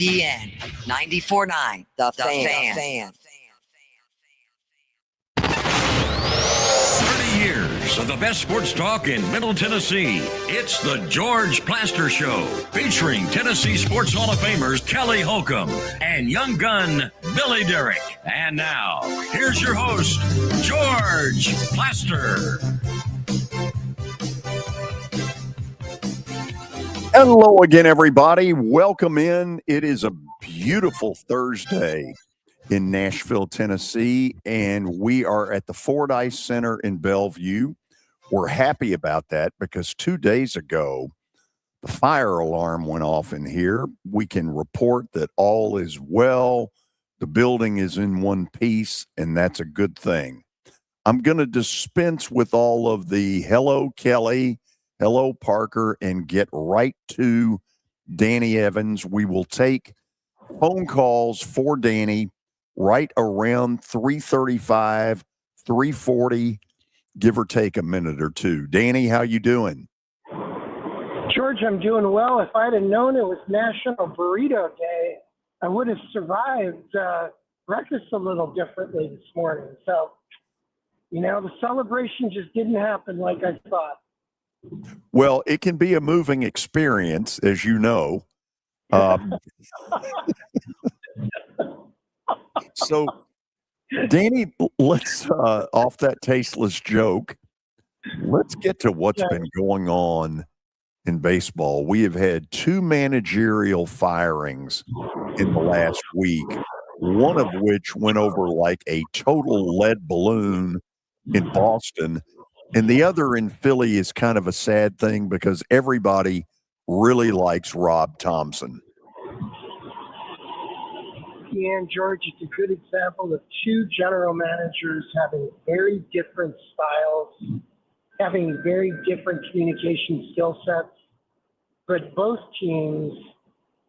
EN 94.9, The Fan. 30 years of the best sports talk in Middle Tennessee. It's the George Plaster Show, featuring Tennessee Sports Hall of Famers Kelly Holcomb and young gun Billy Derrick. And now, here's your host, George Plaster. Hello again, everybody. Welcome in. It is a beautiful Thursday in Nashville, Tennessee, and we are at the Fordyce Center in Bellevue. We're happy about that because 2 days ago, the fire alarm went off in here. We can report that all is well. The building is in one piece, and that's a good thing. I'm going to dispense with all of the hello, Kelly, hello, Parker, and get right to Danny Evans. We will take phone calls for Danny right around 3:35, 3:40, give or take a minute or two. Danny, how you doing? George, I'm doing well. If I'd have known it was National Burrito Day, I would have survived breakfast a little differently this morning. So, the celebration just didn't happen like I thought. Well, it can be a moving experience, as you know. So, Danny, let's, off that tasteless joke, let's get to what's been going on in baseball. We have had two managerial firings in the last week, one of which went over like a total lead balloon in Boston. And the other in Philly is kind of a sad thing because everybody really likes Rob Thompson. Yeah, and George, it's a good example of two general managers having very different styles, having very different communication skill sets, but both teams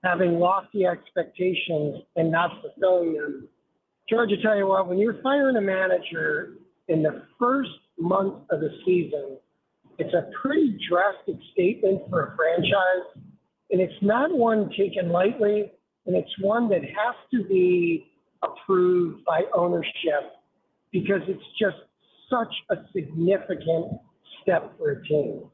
having lofty expectations and not fulfilling them. George, I tell you what, when you're firing a manager in the first month of the season, it's a pretty drastic statement for a franchise, and it's not one taken lightly, and it's one that has to be approved by ownership because it's just such a significant step for a team.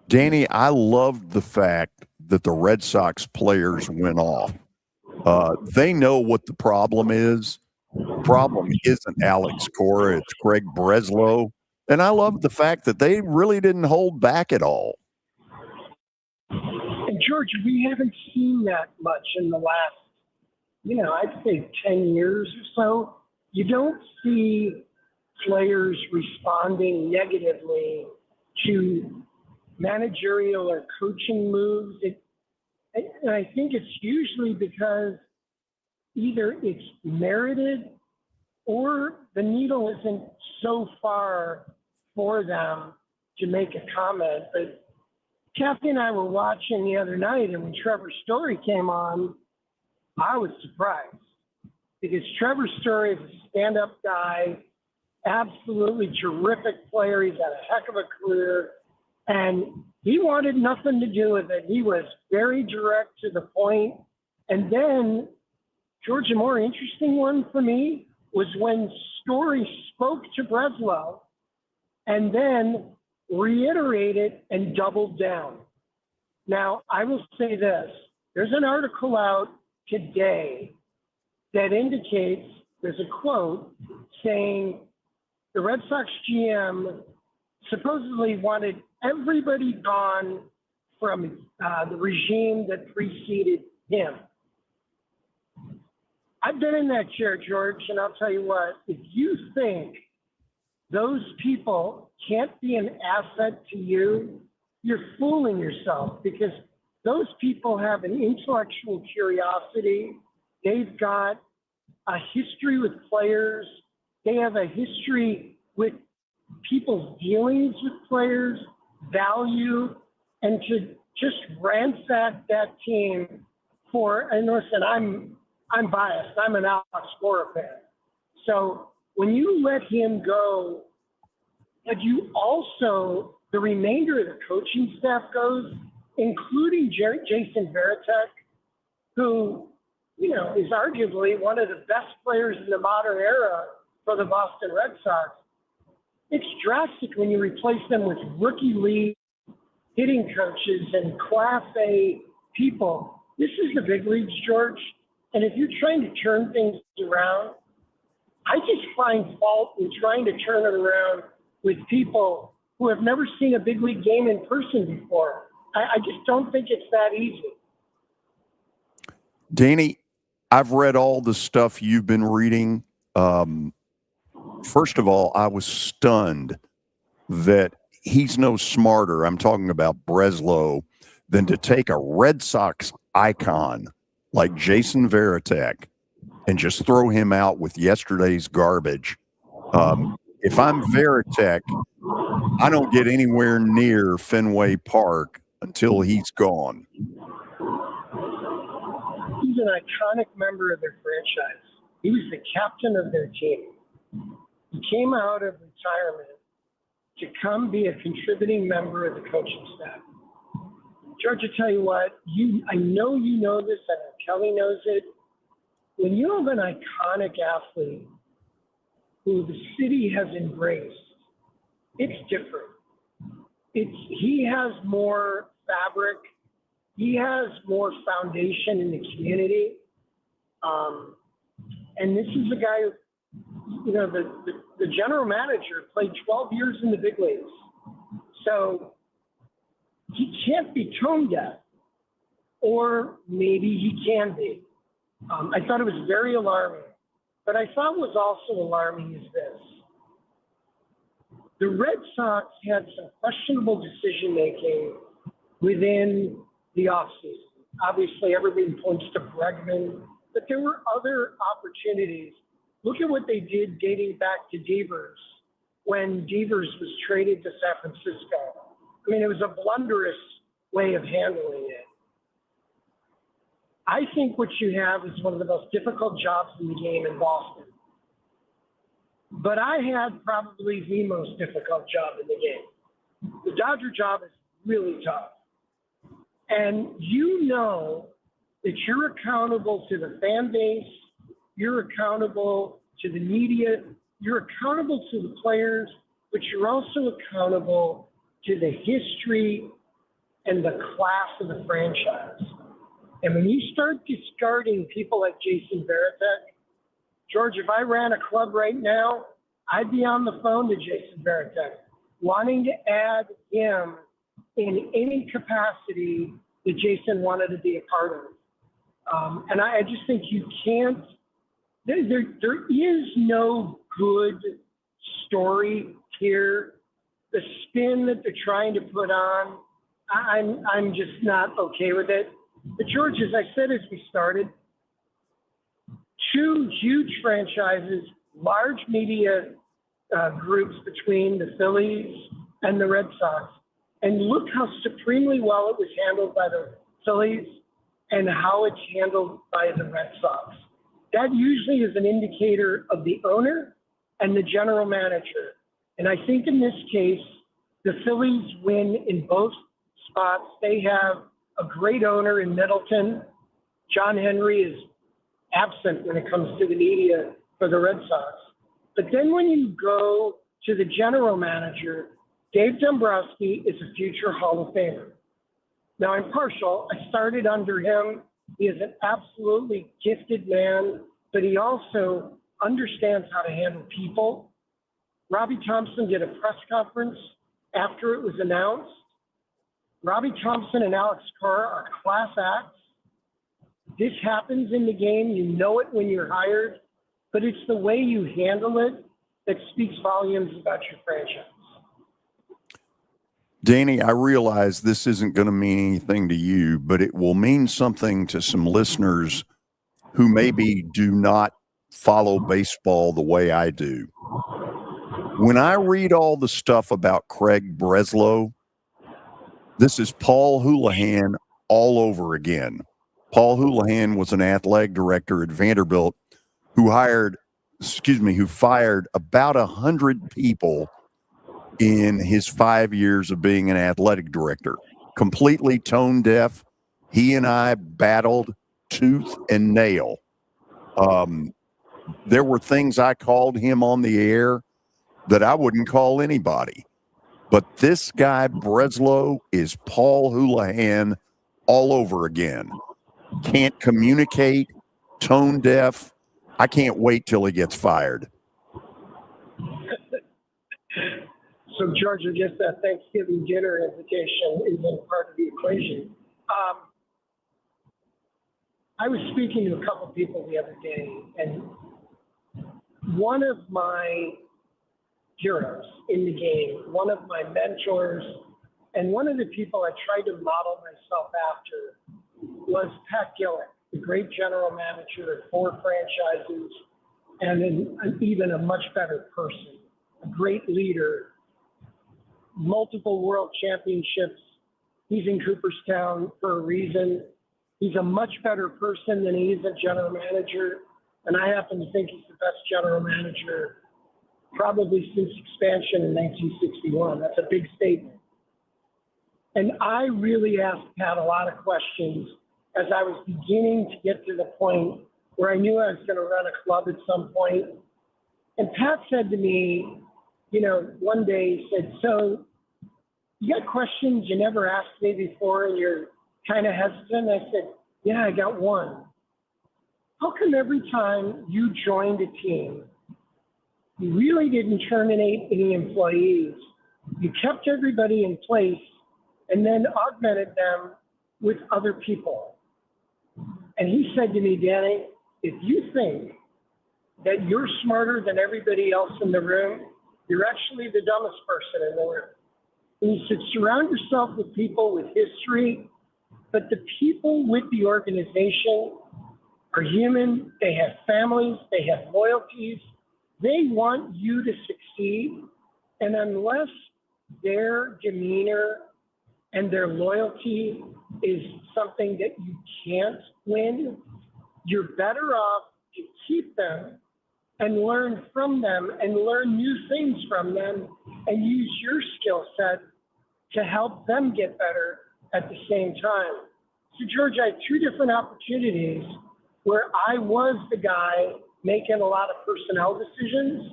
Danny, I loved the fact that the Red Sox players went off. They know what the problem is. The problem isn't Alex Cora, it's Craig Breslow. And I love the fact that they really didn't hold back at all. And George, we haven't seen that much in the last, I'd say 10 years or so. You don't see players responding negatively to managerial or coaching moves. And I think it's usually because either it's merited or the needle isn't so far for them to make a comment. But Kathy and I were watching the other night, and when Trevor Story came on, I was surprised because Trevor Story is a stand-up guy, absolutely terrific player. He's had a heck of a career, and he wanted nothing to do with it. He was very direct to the point. And then, George, a more interesting one for me was when Story spoke to Breslow and then reiterated and doubled down. Now, I will say this. There's an article out today that indicates, there's a quote saying the Red Sox GM supposedly wanted everybody gone from the regime that preceded him. I've been in that chair, George, and I'll tell you what, if you think those people can't be an asset to you, you're fooling yourself because those people have an intellectual curiosity. They've got a history with players. They have a history with people's dealings with players, value, and to just ransack that team and listen, I'm biased. I'm an Alex Cora fan. So when you let him go, but you also, the remainder of the coaching staff goes, including Jason Varitek, who, is arguably one of the best players in the modern era for the Boston Red Sox. It's drastic when you replace them with rookie league hitting coaches and Class A people. This is the big leagues, George. And if you're trying to turn things around, I just find fault in trying to turn it around with people who have never seen a big league game in person before. I just don't think it's that easy. Danny, I've read all the stuff you've been reading. First of all, I was stunned that he's no smarter, I'm talking about Breslow, than to take a Red Sox icon like Jason Varitek and just throw him out with yesterday's garbage. If I'm Varitek, I don't get anywhere near Fenway Park until he's gone. He's an iconic member of their franchise. He was the captain of their team. He came out of retirement to come be a contributing member of the coaching staff. George, I tell you what, I know you know this, and Kelly knows it. When you have an iconic athlete who the city has embraced, it's different. He has more fabric. He has more foundation in the community. And this is a guy who, the general manager played 12 years in the big leagues. So he can't be tone deaf, or maybe he can be. I thought it was very alarming. But I thought was also alarming is this. The Red Sox had some questionable decision-making within the offseason. Obviously, everybody points to Bregman, but there were other opportunities. Look at what they did dating back to Devers when Devers was traded to San Francisco. I mean, it was a blunderous way of handling it. I think what you have is one of the most difficult jobs in the game in Boston. But I had probably the most difficult job in the game. The Dodger job is really tough. And you know that you're accountable to the fan base, you're accountable to the media, you're accountable to the players, but you're also accountable to the history and the class of the franchise. And when you start discarding people like Jason Varitek, George, if I ran a club right now, I'd be on the phone to Jason Varitek, wanting to add him in any capacity that Jason wanted to be a part of. And I just think you can't, there is no good story here. The spin that they're trying to put on, I'm just not okay with it. But George, as I said as we started, two huge franchises, large media groups between the Phillies and the Red Sox. And look how supremely well it was handled by the Phillies and how it's handled by the Red Sox. That usually is an indicator of the owner and the general manager. And I think in this case, the Phillies win in both spots. They have a great owner in Middleton. John Henry is absent when it comes to the media for the Red Sox. But then when you go to the general manager, Dave Dombrowski is a future Hall of Famer. Now, I'm partial. I started under him. He is an absolutely gifted man, but he also understands how to handle people. Robbie Thompson did a press conference after it was announced. Robbie Thompson and Alex Carr are class acts. This happens in the game. You know it when you're hired, but it's the way you handle it that speaks volumes about your franchise. Danny, I realize this isn't going to mean anything to you, but it will mean something to some listeners who maybe do not follow baseball the way I do. When I read all the stuff about Craig Breslow, this is Paul Houlihan all over again. Paul Houlihan was an athletic director at Vanderbilt who fired about 100 people in his 5 years of being an athletic director. completely tone deaf. He and I battled tooth and nail. There were things I called him on the air that I wouldn't call anybody. But this guy, Breslow, is Paul Houlihan all over again. Can't communicate, tone deaf. I can't wait till he gets fired. So, George, I guess that Thanksgiving dinner invitation isn't part of the equation. I was speaking to a couple of people the other day, and one of my heroes in the game, one of my mentors, and one of the people I tried to model myself after was Pat Gillick, the great general manager of 4 franchises, and even a much better person, a great leader, multiple world championships. He's in Cooperstown for a reason. He's a much better person than he is a general manager, and I happen to think he's the best general manager probably since expansion in 1961. That's a big statement. And I really asked Pat a lot of questions as I was beginning to get to the point where I knew I was going to run a club at some point. And Pat said to me, one day he said, "So you got questions you never asked me before and you're kind of hesitant?" I said, "Yeah, I got one. How come every time you joined a team, you really didn't terminate any employees? You kept everybody in place and then augmented them with other people?" And he said to me, "Danny, if you think that you're smarter than everybody else in the room, you're actually the dumbest person in the room." And he said, "Surround yourself with people with history, but the people with the organization are human. They have families. They have loyalties. They want you to succeed. And unless their demeanor and their loyalty is something that you can't win, you're better off to keep them and learn from them and learn new things from them and use your skill set to help them get better at the same time." So, George, I had 2 different opportunities where I was the guy making a lot of personnel decisions,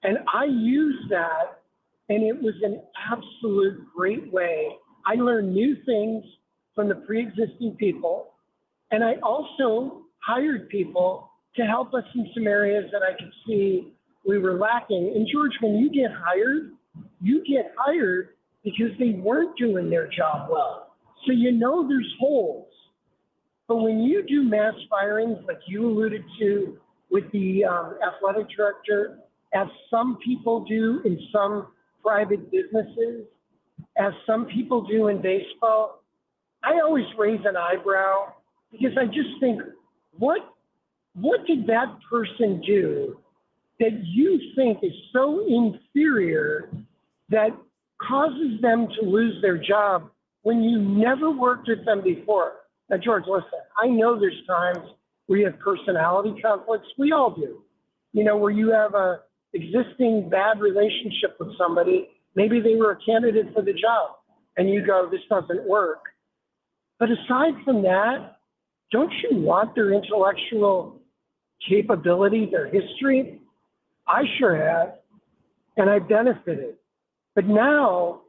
and I used that, and it was an absolute great way. I learned new things from the pre-existing people, and I also hired people to help us in some areas that I could see we were lacking. And George, when you get hired because they weren't doing their job well. So there's holes. But when you do mass firings like you alluded to with the athletic director, as some people do in some private businesses, as some people do in baseball, I always raise an eyebrow because I just think, what did that person do that you think is so inferior that causes them to lose their job when you never worked with them before? Now, George, listen, I know there's times where you have personality conflicts. We all do. Where you have a existing bad relationship with somebody. Maybe they were a candidate for the job, and you go, "This doesn't work." But aside from that, don't you want their intellectual capability, their history? I sure have, and I benefited. But now,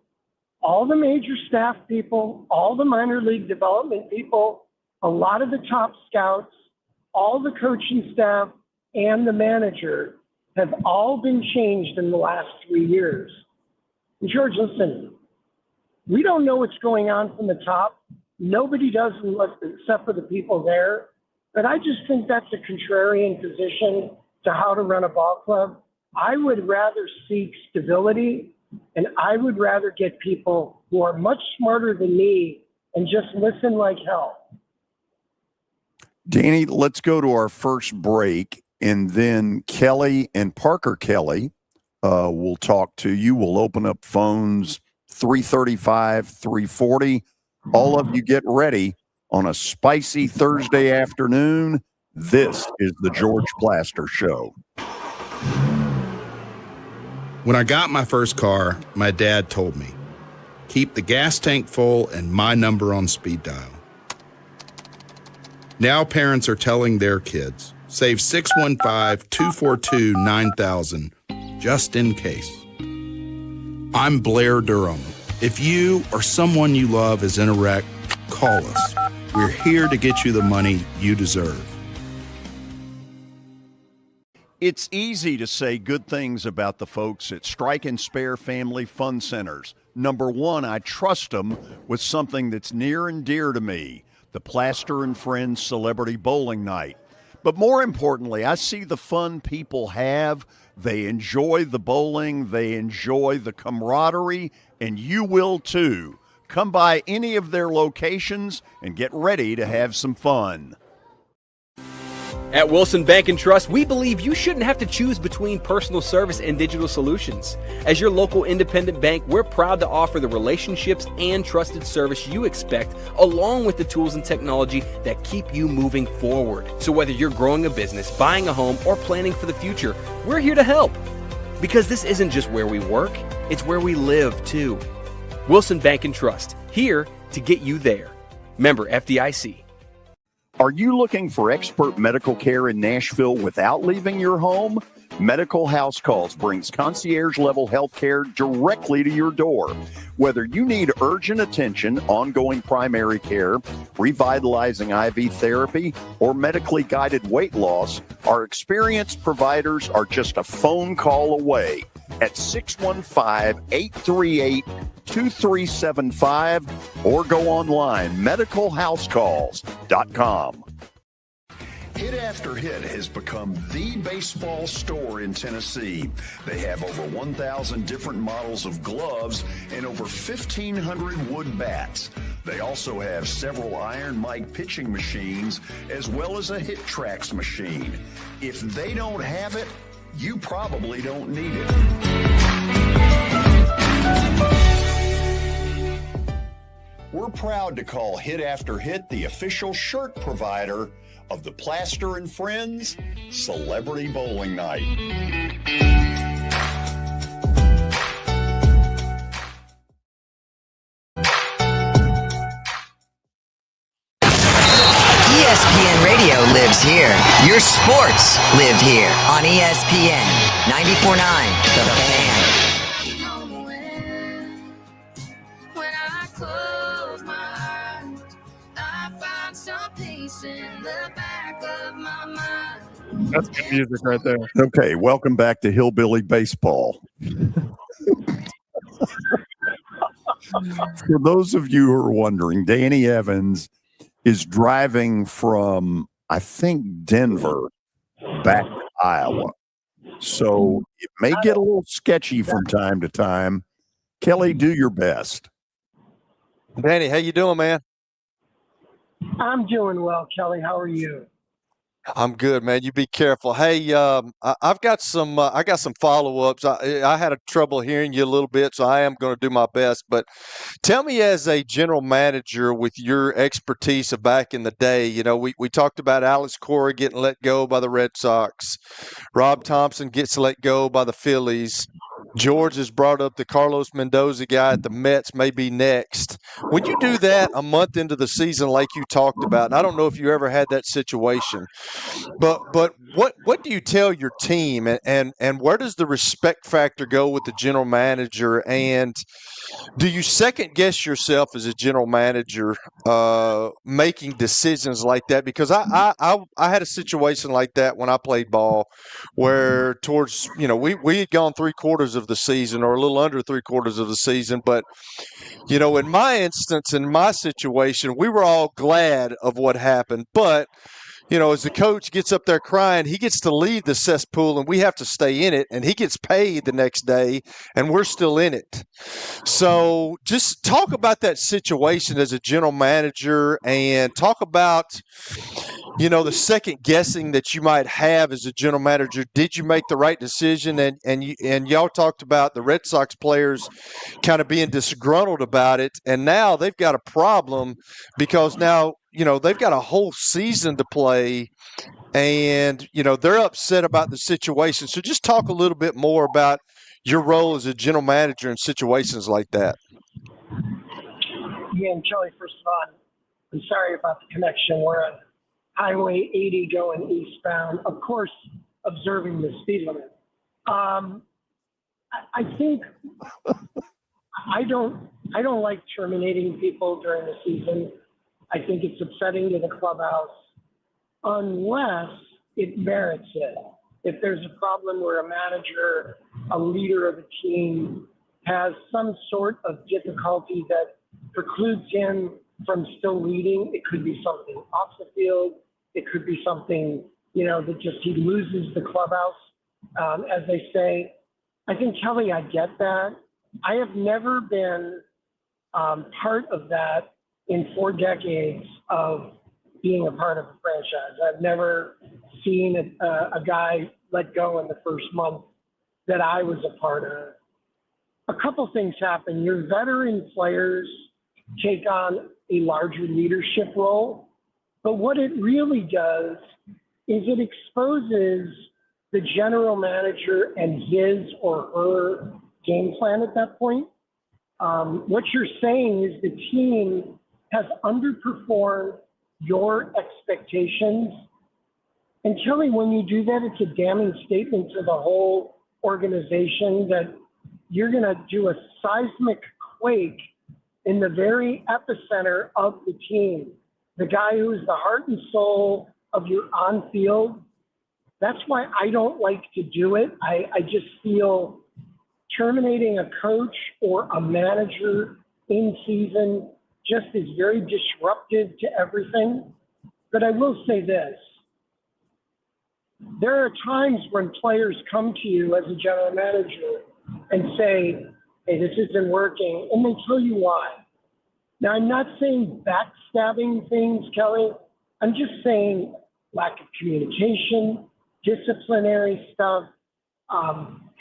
all the major staff people, all the minor league development people, a lot of the top scouts, all the coaching staff, and the manager have all been changed in the last 3 years. And George, listen, we don't know what's going on from the top. Nobody does except for the people there. But I just think that's a contrarian position to how to run a ball club. I would rather seek stability, and I would rather get people who are much smarter than me and just listen like hell. Danny, let's go to our first break, and then Kelly and Parker Kelly will talk to you. We'll open up phones 335, 340. All of you get ready on a spicy Thursday afternoon. This is the George Plaster Show. When I got my first car, my dad told me, Keep the gas tank full and my number on speed dial. Now parents are telling their kids, save 615-242-9000 just in case. I'm Blair Durham. If you or someone you love is in a wreck, call us. We're here to get you the money you deserve. It's easy to say good things about the folks at Strike and Spare Family Fun Centers. Number one, I trust them with something that's near and dear to me, the Plaster and Friends Celebrity Bowling Night. But more importantly, I see the fun people have. They enjoy the bowling, they enjoy the camaraderie, and you will too. Come by any of their locations and get ready to have some fun. At Wilson Bank and Trust, we believe you shouldn't have to choose between personal service and digital solutions. As your local independent bank, we're proud to offer the relationships and trusted service you expect, along with the tools and technology that keep you moving forward. So whether you're growing a business, buying a home, or planning for the future, we're here to help. Because this isn't just where we work, it's where we live too. Wilson Bank and Trust, here to get you there. Member FDIC. Are you looking for expert medical care in Nashville without leaving your home? Medical House Calls brings concierge-level health care directly to your door. Whether you need urgent attention, ongoing primary care, revitalizing IV therapy, or medically guided weight loss, our experienced providers are just a phone call away at 615-838-2375 or go online, medicalhousecalls.com. Hit After Hit has become the baseball store in Tennessee. They have over 1,000 different models of gloves and over 1,500 wood bats. They also have several Iron Mike pitching machines as well as a Hit Tracks machine. If they don't have it, you probably don't need it. We're proud to call Hit After Hit the official shirt provider of the Plaster and Friends Celebrity Bowling Night. ESPN Radio lives here. Your sports live here on ESPN 94.9 The Fan. When I close my eyes, I find some peace in the back of my mind. That's good music right there. Okay, welcome back to Hillbilly Baseball. For those of you who are wondering, Danny Evans is driving from, I think, Denver back to Iowa. So it may get a little sketchy from time to time. Kelly, do your best. Danny, how you doing, man? I'm doing well, Kelly. How are you? I'm good, man. You be careful. Hey, I've got some. I got some follow-ups. I had a trouble hearing you a little bit, so I am going to do my best. But tell me, as a general manager, with your expertise of back in the day, you know, we talked about Alex Cora getting let go by the Red Sox. Rob Thompson gets let go by the Phillies. George has brought up the Carlos Mendoza guy at the Mets may be next. When you do that a month into the season, like you talked about, and I don't know if you ever had that situation, but what do you tell your team, and where does the respect factor go with the general manager, and do you second guess yourself as a general manager making decisions like that? Because I had a situation like that when I played ball, where towards, you know, we had gone 3/4 of the season, or a little under 3/4 of the season, but you know, in my instance, in my situation, we were all glad of what happened, but you know, as the coach gets up there crying, he gets to leave the cesspool and we have to stay in it, and he gets paid the next day and we're still in it. So just talk about that situation as a general manager, and talk about, you know, the second guessing that you might have as a general manager. Did you make the right decision? And y'all talked about the Red Sox players kind of being disgruntled about it, and now they've got a problem because now, you know, they've got a whole season to play, and, you know, they're upset about the situation. So just talk a little bit more about your role as a general manager in situations like that. Again, Kelly, first of all, I'm sorry about the connection. We're on Highway 80 going eastbound, of course, observing the speed limit. I think I don't like terminating people during the season. I think it's upsetting to the clubhouse unless it merits it. If there's a problem where a manager, a leader of the team has some sort of difficulty that precludes him from still leading, it could be something off the field. It could be something, that just he loses the clubhouse, as they say. I think, Kelly, I get that. I have never been part of that in 4 decades of being a part of a franchise. I've never seen a guy let go in the first month that I was a part of. A couple things happen. Your veteran players take on a larger leadership role, but what it really does is it exposes the general manager and his or her game plan at that point. What you're saying is the team has underperformed your expectations. And Kelly, when you do that, it's a damning statement to the whole organization that you're going to do a seismic quake in the very epicenter of the team. The guy who is the heart and soul of your on-field. That's why I don't like to do it. I just feel terminating a coach or a manager in season just is very disruptive to everything. But I will say this. There are times when players come to you as a general manager and say, hey, this isn't working, and they tell you why. Now, I'm not saying backstabbing things, Kelly. I'm just saying lack of communication, disciplinary stuff,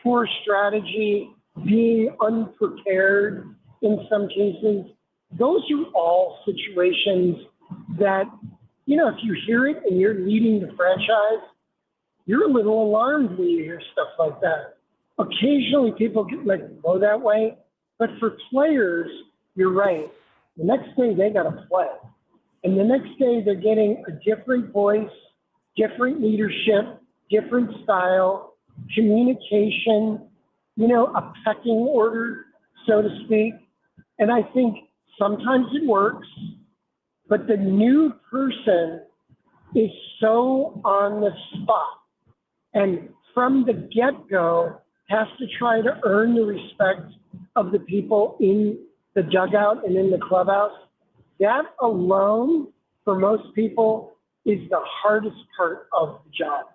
poor strategy, being unprepared in some cases. Those are all situations that, if you hear it and you're leading the franchise, you're a little alarmed when you hear stuff like that. Occasionally people get let go that way, but for players, you're right. The next day they got to play. And the next day they're getting a different voice, different leadership, different style, communication, a pecking order, so to speak. And I think sometimes it works, but the new person is so on the spot and from the get-go has to try to earn the respect of the people in the dugout and in the clubhouse. That alone, for most people, is the hardest part of the job.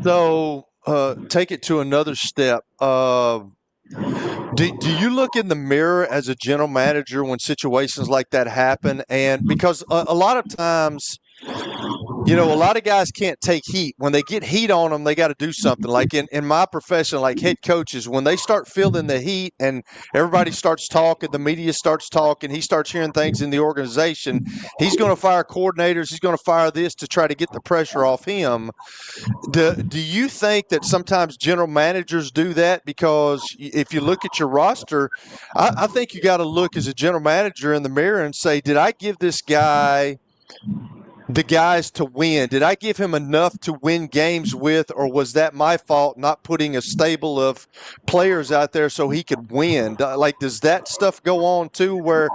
So take it to another step. Do you look in the mirror as a general manager when situations like that happen? And because a lot of times, a lot of guys can't take heat. When they get heat on them, they got to do something. Like in my profession, like head coaches, when they start feeling the heat and everybody starts talking, the media starts talking, he starts hearing things in the organization, he's going to fire coordinators, he's going to fire this to try to get the pressure off him. Do you think that sometimes general managers do that? Because if you look at your roster, I think you got to look as a general manager in the mirror and say, did I give this guy the guys to win? Did I give him enough to win games with, or was that my fault not putting a stable of players out there so he could win? Like, does that stuff go on too where,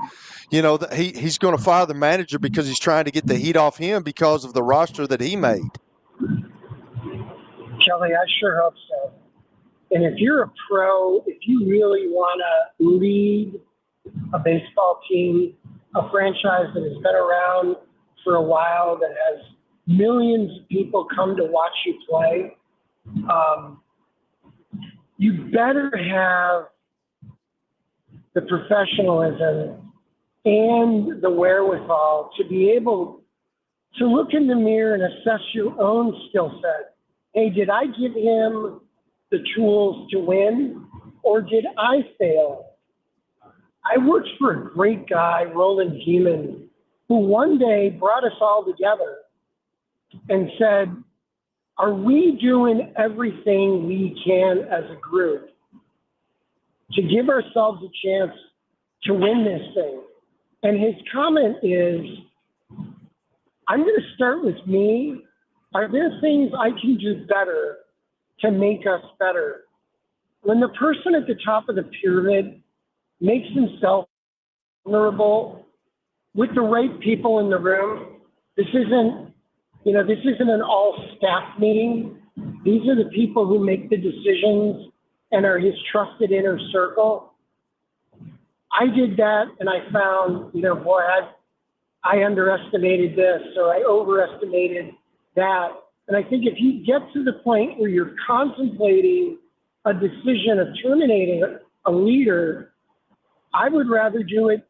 he's going to fire the manager because he's trying to get the heat off him because of the roster that he made? Kelly, I sure hope so. And if you're a pro, if you really want to lead a baseball team, a franchise that has been around for a while, that has millions of people come to watch you play, you better have the professionalism and the wherewithal to be able to look in the mirror and assess your own skill set. Hey, did I give him the tools to win, or did I fail? I worked for a great guy, Roland Heeman, who one day brought us all together and said, are we doing everything we can as a group to give ourselves a chance to win this thing. And his comment is, I'm going to start with me. Are there things I can do better to make us better? When the person at the top of the pyramid makes himself vulnerable with the right people in the room, this isn't an all staff meeting. These are the people who make the decisions and are his trusted inner circle. I did that, and I found, boy, I underestimated this, or I overestimated that. And I think if you get to the point where you're contemplating a decision of terminating a leader, I would rather do it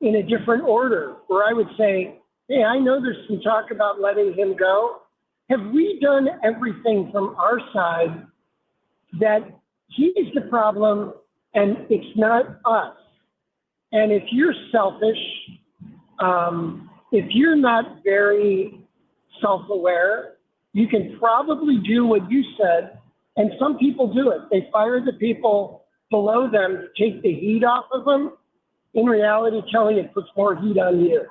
in a different order, where I would say, hey, I know there's some talk about letting him go. Have we done everything from our side that he's the problem and it's not us? And if you're selfish, if you're not very self-aware, you can probably do what you said, and some people do it. They fire the people below them to take the heat off of them. In reality, Kelly, it puts more heat on you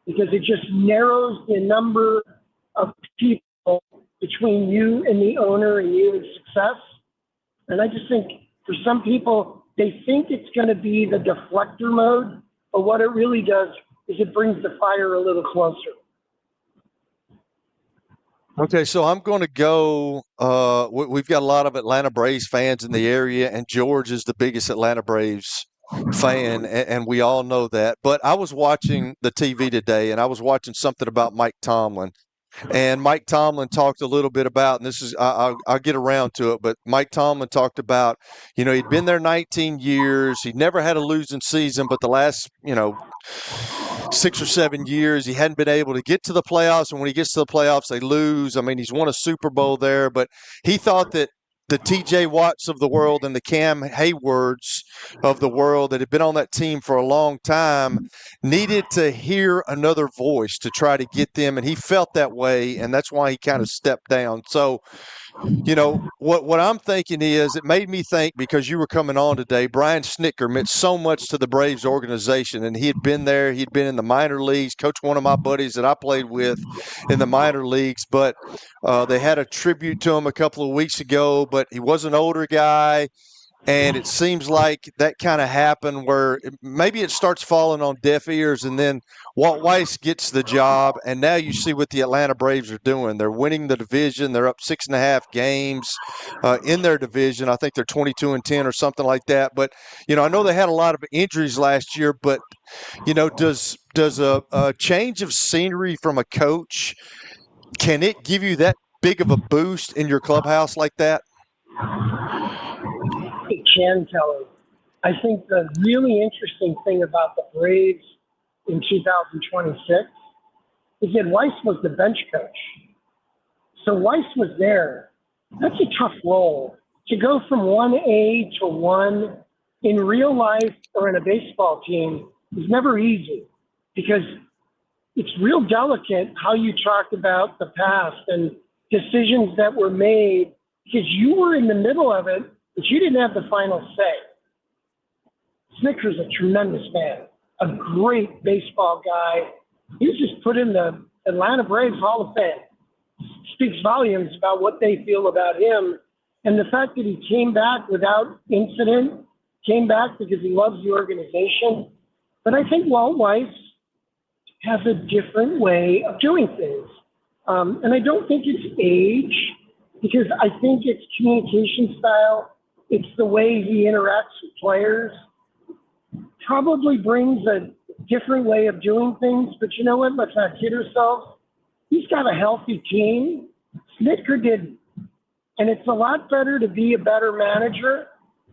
because it just narrows the number of people between you and the owner and you and success. And I just think for some people, they think it's going to be the deflector mode, but what it really does is it brings the fire a little closer. Okay, so I'm going to go. We've got a lot of Atlanta Braves fans in the area, and George is the biggest Atlanta Braves fan, and we all know that. But I was watching the TV today, and I was watching something about Mike Tomlin. And Mike Tomlin talked a little bit about, and this is, I'll get around to it, but Mike Tomlin talked about, he'd been there 19 years. He never had a losing season, but the last, 6 or 7 years, he hadn't been able to get to the playoffs. And when he gets to the playoffs, they lose. I mean, he's won a Super Bowl there, but he thought that the TJ Watts of the world and the Cam Haywards of the world that had been on that team for a long time needed to hear another voice to try to get them. And he felt that way, and that's why he kind of stepped down. So, what I'm thinking is, it made me think, because you were coming on today, Brian Snitker meant so much to the Braves organization, and he had been there. He'd been in the minor leagues, coached one of my buddies that I played with in the minor leagues, but they had a tribute to him a couple of weeks ago, but he was an older guy. And it seems like that kind of happened where maybe it starts falling on deaf ears, and then Walt Weiss gets the job, and now you see what the Atlanta Braves are doing. They're winning the division. They're up 6.5 games in their division. I think they're 22-10 or something like that. But, I know they had a lot of injuries last year, but, does a change of scenery from a coach, can it give you that big of a boost in your clubhouse like that? It can, Kelly. I think the really interesting thing about the Braves in 2026 is that Weiss was the bench coach. So Weiss was there. That's a tough role. To go from 1A to 1 in real life or in a baseball team is never easy, because it's real delicate how you talk about the past and decisions that were made, because you were in the middle of it, but you didn't have the final say. Snicker's a tremendous man, a great baseball guy. He was just put in the Atlanta Braves Hall of Fame. Speaks volumes about what they feel about him. And the fact that he came back without incident, came back because he loves the organization. But I think Walt Weiss has a different way of doing things. And I don't think it's age, because I think it's communication style. It's the way he interacts with players. Probably brings a different way of doing things. But you know what? Let's not kid ourselves. He's got a healthy team. Snitker didn't. And it's a lot better to be a better manager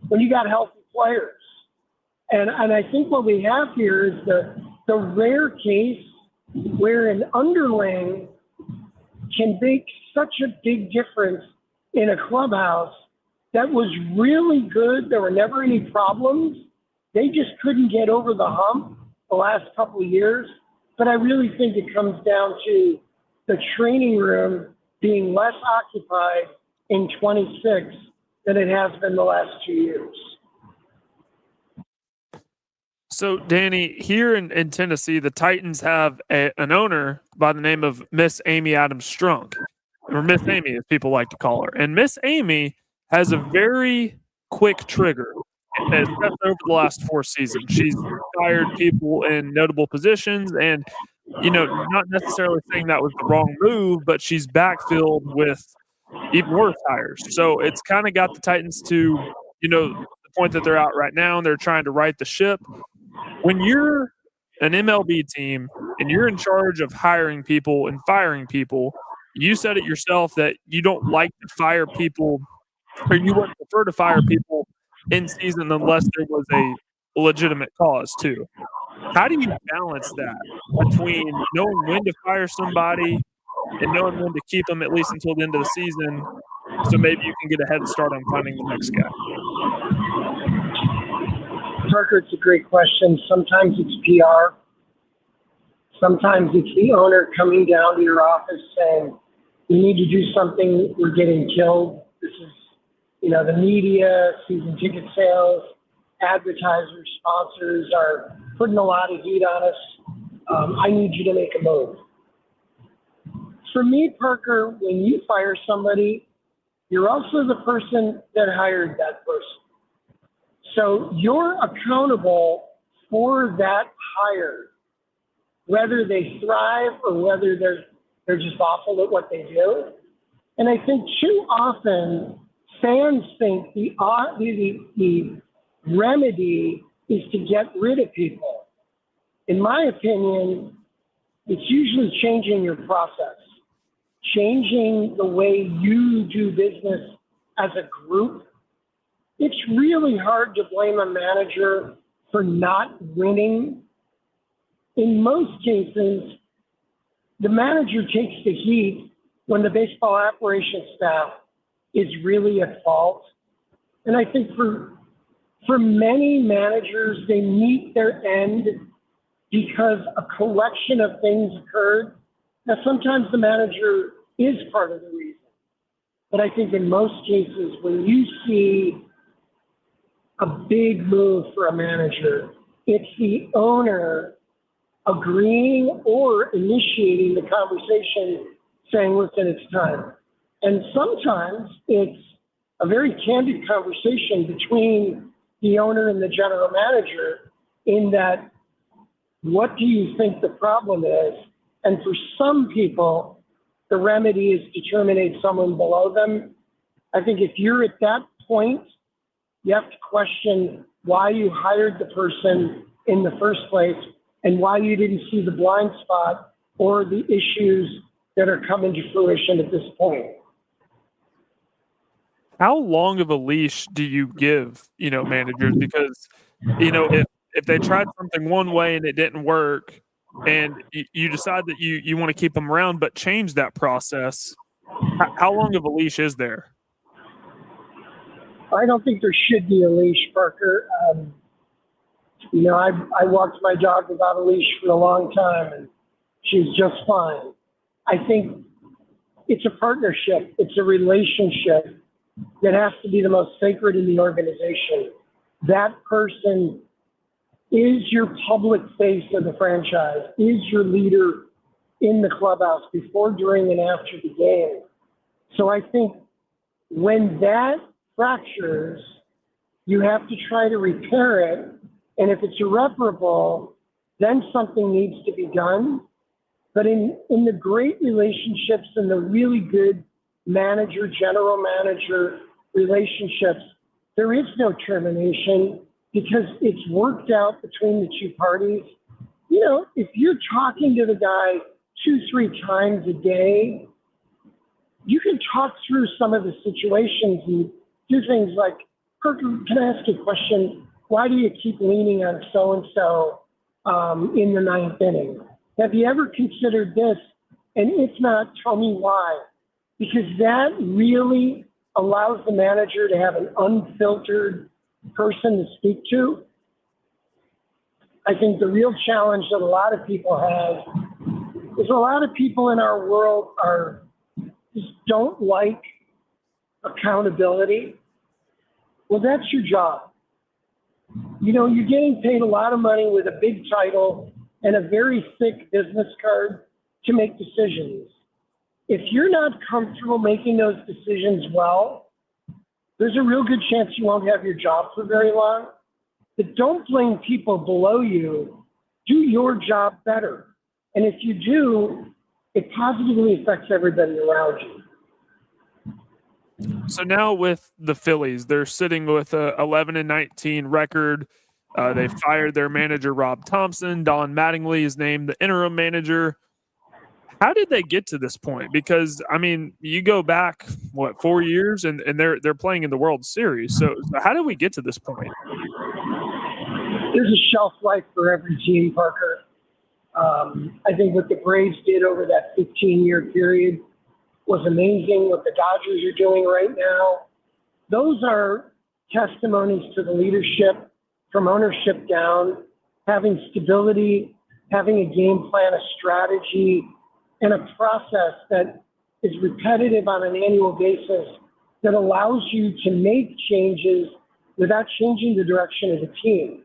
when you got healthy players. And I think what we have here is the rare case where an underling can make such a big difference in a clubhouse that was really good. There were never any problems. They just couldn't get over the hump the last couple of years. But I really think it comes down to the training room being less occupied in 26 than it has been the last 2 years. So, Danny, here in Tennessee, the Titans have an owner by the name of Miss Amy Adams Strunk, or Miss Amy, as people like to call her. And Miss Amy has a very quick trigger, especially over the last 4 seasons. She's fired people in notable positions, and not necessarily saying that was the wrong move, but she's backfilled with even worse hires. So it's kind of got the Titans to the point that they're out right now, and they're trying to right the ship. When you're an MLB team and you're in charge of hiring people and firing people, you said it yourself that you don't like to fire people, or you would prefer to fire people in season unless there was a legitimate cause too. How do you balance that between knowing when to fire somebody and knowing when to keep them at least until the end of the season, so maybe you can get a head start on finding the next guy? Parker, it's a great question. Sometimes it's PR. Sometimes it's the owner coming down to your office saying, "We need to do something. We're getting killed." This is, the media, season ticket sales, advertisers, sponsors are putting a lot of heat on us. I need you to make a move. For me, Parker, when you fire somebody, you're also the person that hired that person. So you're accountable for that hire, whether they thrive or whether they're just awful at what they do. And I think too often fans think the remedy is to get rid of people. In my opinion, it's usually changing your process, changing the way you do business as a group. It's really hard to blame a manager for not winning. In most cases, the manager takes the heat when the baseball operations staff is really at fault. And I think for many managers, they meet their end because a collection of things occurred. Now, sometimes the manager is part of the reason. But I think in most cases, when you see a big move for a manager, it's the owner agreeing or initiating the conversation saying, "Listen, it's time." And sometimes it's a very candid conversation between the owner and the general manager in that, what do you think the problem is? And for some people, the remedy is to terminate someone below them. I think if you're at that point, you have to question why you hired the person in the first place and why you didn't see the blind spot or the issues that are coming to fruition at this point. How long of a leash do you give, managers? Because, if they tried something one way and it didn't work, and you decide that you want to keep them around but change that process, how long of a leash is there? I don't think there should be a leash, Parker. I walked my dog without a leash for a long time, and she's just fine. I think it's a partnership. It's a relationship that has to be the most sacred in the organization. That person is your public face of the franchise, is your leader in the clubhouse before, during, and after the game. So I think when that fractures, you have to try to repair it. And if it's irreparable, then something needs to be done. But in the great relationships and the really good manager, general manager relationships, there is no termination because it's worked out between the two parties. If you're talking to the guy 2-3 times a day, you can talk through some of the situations and do things like, "Parker, can I ask you a question? Why do you keep leaning on so-and-so in the 9th inning? Have you ever considered this? And if not, tell me why." Because that really allows the manager to have an unfiltered person to speak to. I think the real challenge that a lot of people have is a lot of people in our world just don't like accountability. Well, that's your job. You're getting paid a lot of money with a big title and a very thick business card to make decisions. If you're not comfortable making those decisions well, there's a real good chance you won't have your job for very long. But don't blame people below you. Do your job better. And if you do, it positively affects everybody around you. So now with the Phillies, they're sitting with a 11-19 record. They fired their manager, Rob Thompson. Don Mattingly is named the interim manager. How did they get to this point? Because, I mean, you go back, 4 years, and they're playing in the World Series. So how did we get to this point? There's a shelf life for every team, Parker. I think what the Braves did over that 15-year period was amazing. What the Dodgers are doing right now, those are testimonies to the leadership from ownership down, having stability, having a game plan, a strategy, and a process that is repetitive on an annual basis that allows you to make changes without changing the direction of the team.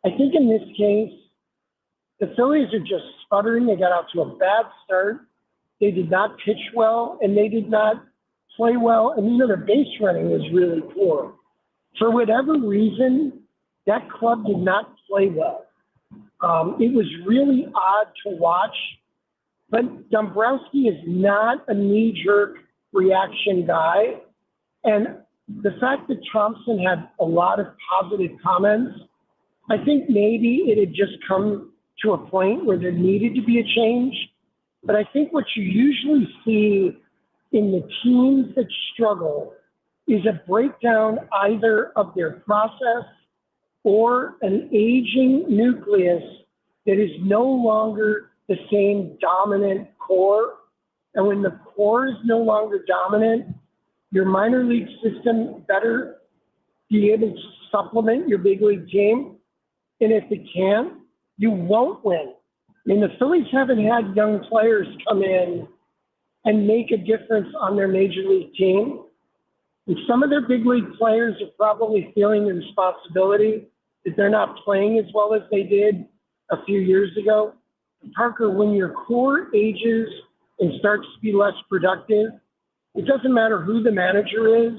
I think in this case, the Phillies are just sputtering. They got out to a bad start. They did not pitch well, and they did not play well. And their base running was really poor. For whatever reason, that club did not play well. It was really odd to watch. But Dombrowski is not a knee-jerk reaction guy. And the fact that Thompson had a lot of positive comments, I think maybe it had just come to a point where there needed to be a change. But I think what you usually see in the teams that struggle is a breakdown either of their process or an aging nucleus that is no longer the same dominant core. And when the core is no longer dominant, your minor league system better be able to supplement your big league team. And if it can't, you won't win. I mean, the Phillies haven't had young players come in and make a difference on their major league team. And some of their big league players are probably feeling the responsibility that they're not playing as well as they did a few years ago. Parker, when your core ages and starts to be less productive, it doesn't matter who the manager is.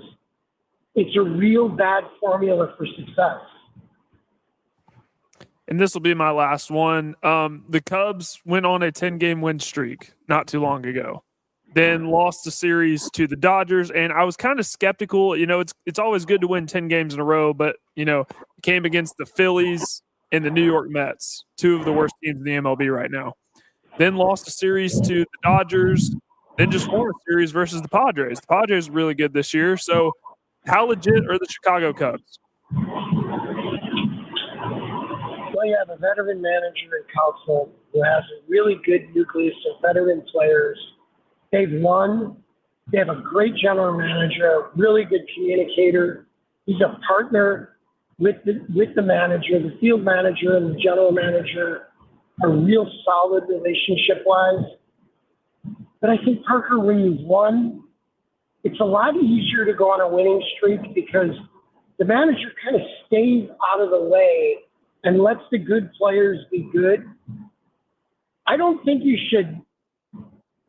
It's a real bad formula for success. And this will be my last one. The Cubs went on a 10-game win streak not too long ago, then lost the series to the Dodgers. And I was kind of skeptical. It's always good to win 10 games in a row, but, it came against the Phillies and the New York Mets, two of the worst teams in the MLB right now. Then lost a series to the Dodgers, then just won a series versus the Padres. The Padres are really good this year. So how legit are the Chicago Cubs? Well, you have a veteran manager in Council who has a really good nucleus of veteran players. They've won. They have a great general manager, a really good communicator. He's a partner with the manager. The field manager and the general manager are real solid relationship-wise. But I think, Parker, when you've won, it's a lot easier to go on a winning streak because the manager kind of stays out of the way and lets the good players be good. I don't think you should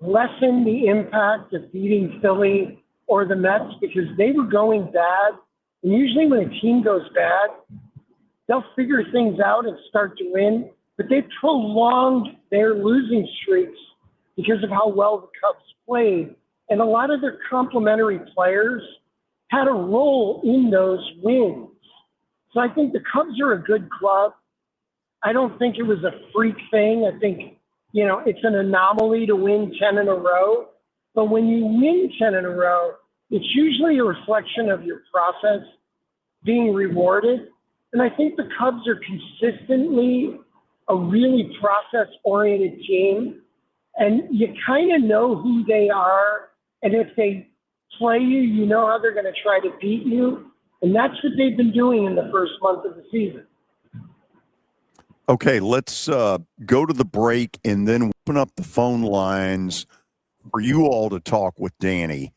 lessen the impact of beating Philly or the Mets because they were going bad. And usually when a team goes bad, they'll figure things out and start to win. But they prolonged their losing streaks because of how well the Cubs played. And a lot of their complementary players had a role in those wins. So I think the Cubs are a good club. I don't think it was a freak thing. I think, it's an anomaly to win 10 in a row. But when you win 10 in a row, it's usually a reflection of your process being rewarded. And I think the Cubs are consistently a really process-oriented team. And you kind of know who they are. And if they play you, you know how they're going to try to beat you. And that's what they've been doing in the first month of the season. Okay, let's go to the break and then open up the phone lines for you all to talk with Danny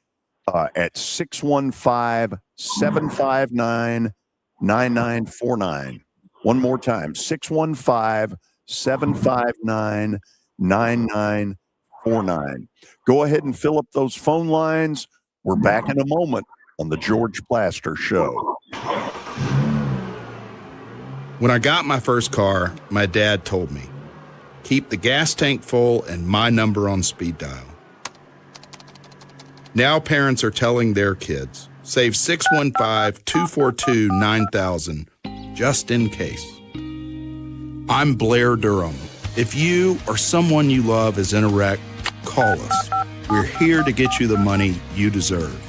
at 615-759-9949. One more time, 615-759-9949. Go ahead and fill up those phone lines. We're back in a moment on the George Plaster Show. When I got my first car, my dad told me, keep the gas tank full and my number on speed dial. Now parents are telling their kids, save 615-242-9000 just in case. I'm Blair Durham. If you or someone you love is in a wreck, call us. We're here to get you the money you deserve.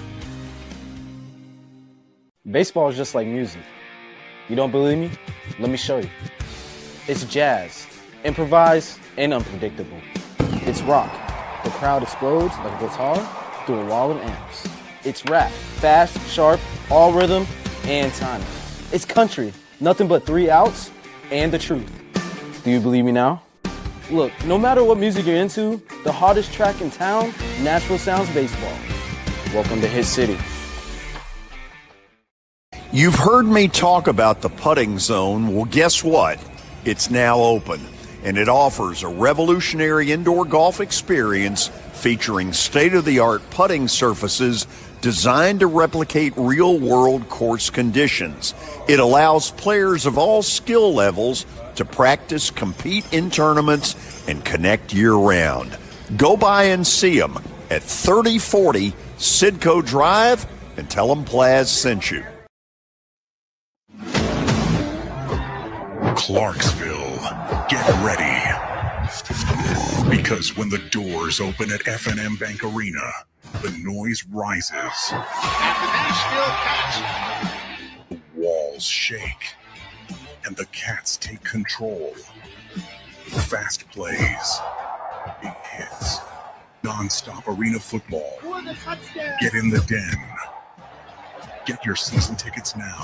Baseball is just like music. You don't believe me? Let me show you. It's jazz, improvised and unpredictable. It's rock. The crowd explodes like a guitar through a wall of amps. It's rap, fast, sharp, all rhythm and timing. It's country, nothing but 3 outs and the truth. Do you believe me now? Look, no matter what music you're into, the hottest track in town, Nashville Sounds Baseball. Welcome to Hit City. You've heard me talk about the putting zone. Well, guess what? It's now open, and it offers a revolutionary indoor golf experience featuring state-of-the-art putting surfaces designed to replicate real-world course conditions. It allows players of all skill levels to practice, compete in tournaments, and connect year-round. Go by and see them at 3040 Sidco Drive and tell them Plaz sent you. Clarksville, get ready. Because when the doors open at F&M Bank Arena, the noise rises. The walls shake. And the Cats take control. Fast plays. Big hits. Non-stop arena football. Get in the den. Get your season tickets now.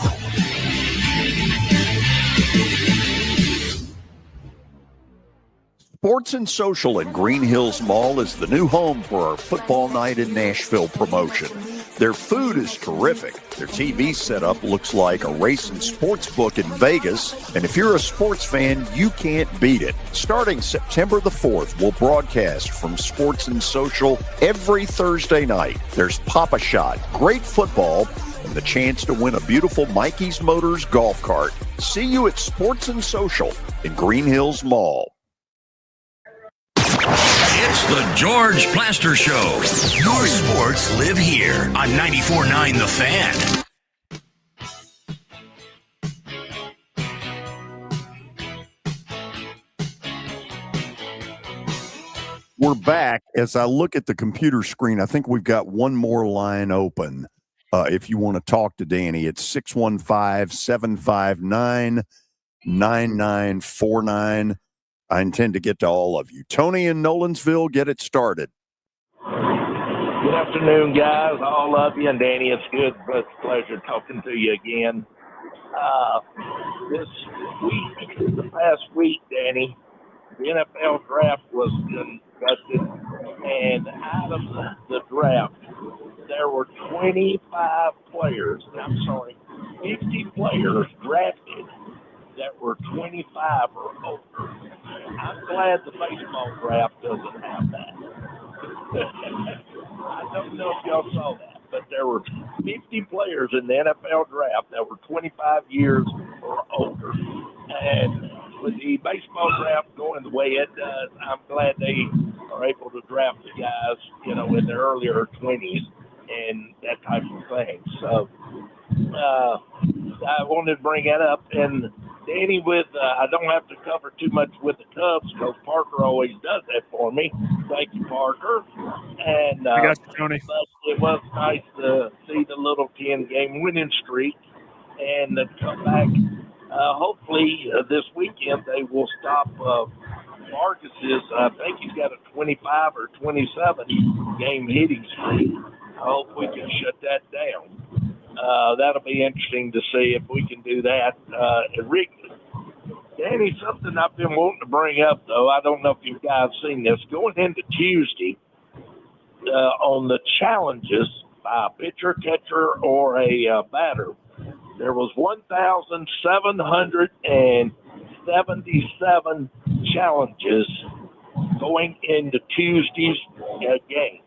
Sports and Social at Green Hills Mall is the new home for our Football Night in Nashville promotion. Their food is terrific. Their TV setup looks like a race and sports book in Vegas. And if you're a sports fan, you can't beat it. Starting September the 4th, we'll broadcast from Sports and Social every Thursday night. There's Pop-A-Shot, great football, and the chance to win a beautiful Mikey's Motors golf cart. See you at Sports and Social in Green Hills Mall. It's the George Plaster Show. Your sports live here on 94.9 The Fan. We're back. As I look at the computer screen, I think we've got one more line open. If you want to talk to Danny, it's 615-759-9949. I intend to get to all of you. Tony in Nolensville, get it started. Good afternoon, guys, all of you, and Danny, it's good. It's a pleasure talking to you again. This week, the past week, Danny, the NFL draft was conducted, and out of the draft, there were 25 players, 50 players drafted that were 25 or older. I'm glad the baseball draft doesn't have that. I don't know if y'all saw that, but there were 50 players in the NFL draft that were 25 years or older. And with the baseball draft going the way it does, I'm glad they are able to draft the guys, in their earlier 20s and that type of thing. So I wanted to bring that up. And Danny, I don't have to cover too much with the Cubs because Parker always does that for me. Thank you, Parker. And I got you, Tony. But it was nice to see the little 10-game winning streak and the comeback. Hopefully this weekend they will stop Vargas's. I think he's got a 25 or 27 game hitting streak. I hope we can shut that down. That'll be interesting to see if we can do that. Danny, something I've been wanting to bring up, though, I don't know if you guys seen this. Going into Tuesday, on the challenges by a pitcher, catcher, or a batter, there was 1,777 challenges going into Tuesday's games.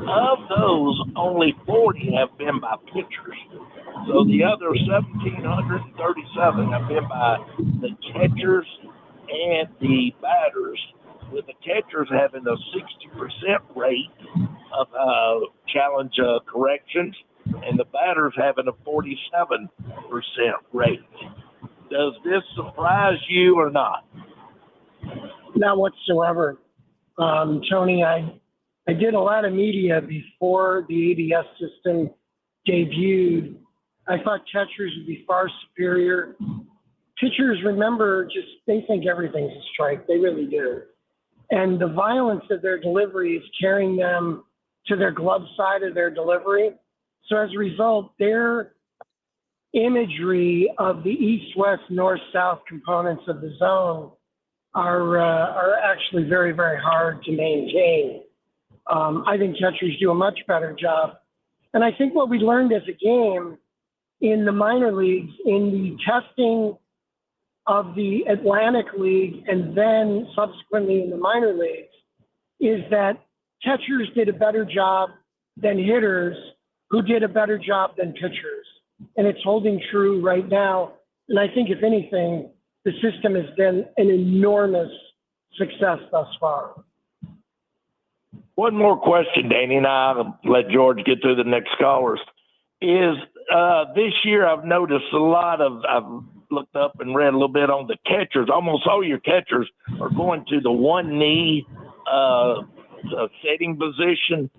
Of those, only 40 have been by pitchers. So the other 1,737 have been by the catchers and the batters, with the catchers having a 60% rate of challenge corrections and the batters having a 47% rate. Does this surprise you or not? Not whatsoever. Tony, I did a lot of media before the ABS system debuted. I thought catchers would be far superior. Pitchers, remember, they think everything's a strike. They really do. And the violence of their delivery is carrying them to their glove side of their delivery. So as a result, their imagery of the east, west, north, south components of the zone are actually very, very hard to maintain. I think catchers do a much better job. And I think what we learned as a game in the minor leagues, in the testing of the Atlantic League and then subsequently in the minor leagues, is that catchers did a better job than hitters who did a better job than pitchers. And it's holding true right now. And I think, if anything, the system has been an enormous success thus far. One more question, Danny, and I'll let George get through the next callers. Is this year I've noticed a lot of, I've looked up and read a little bit on the catchers. Almost all your catchers are going to the one knee setting position.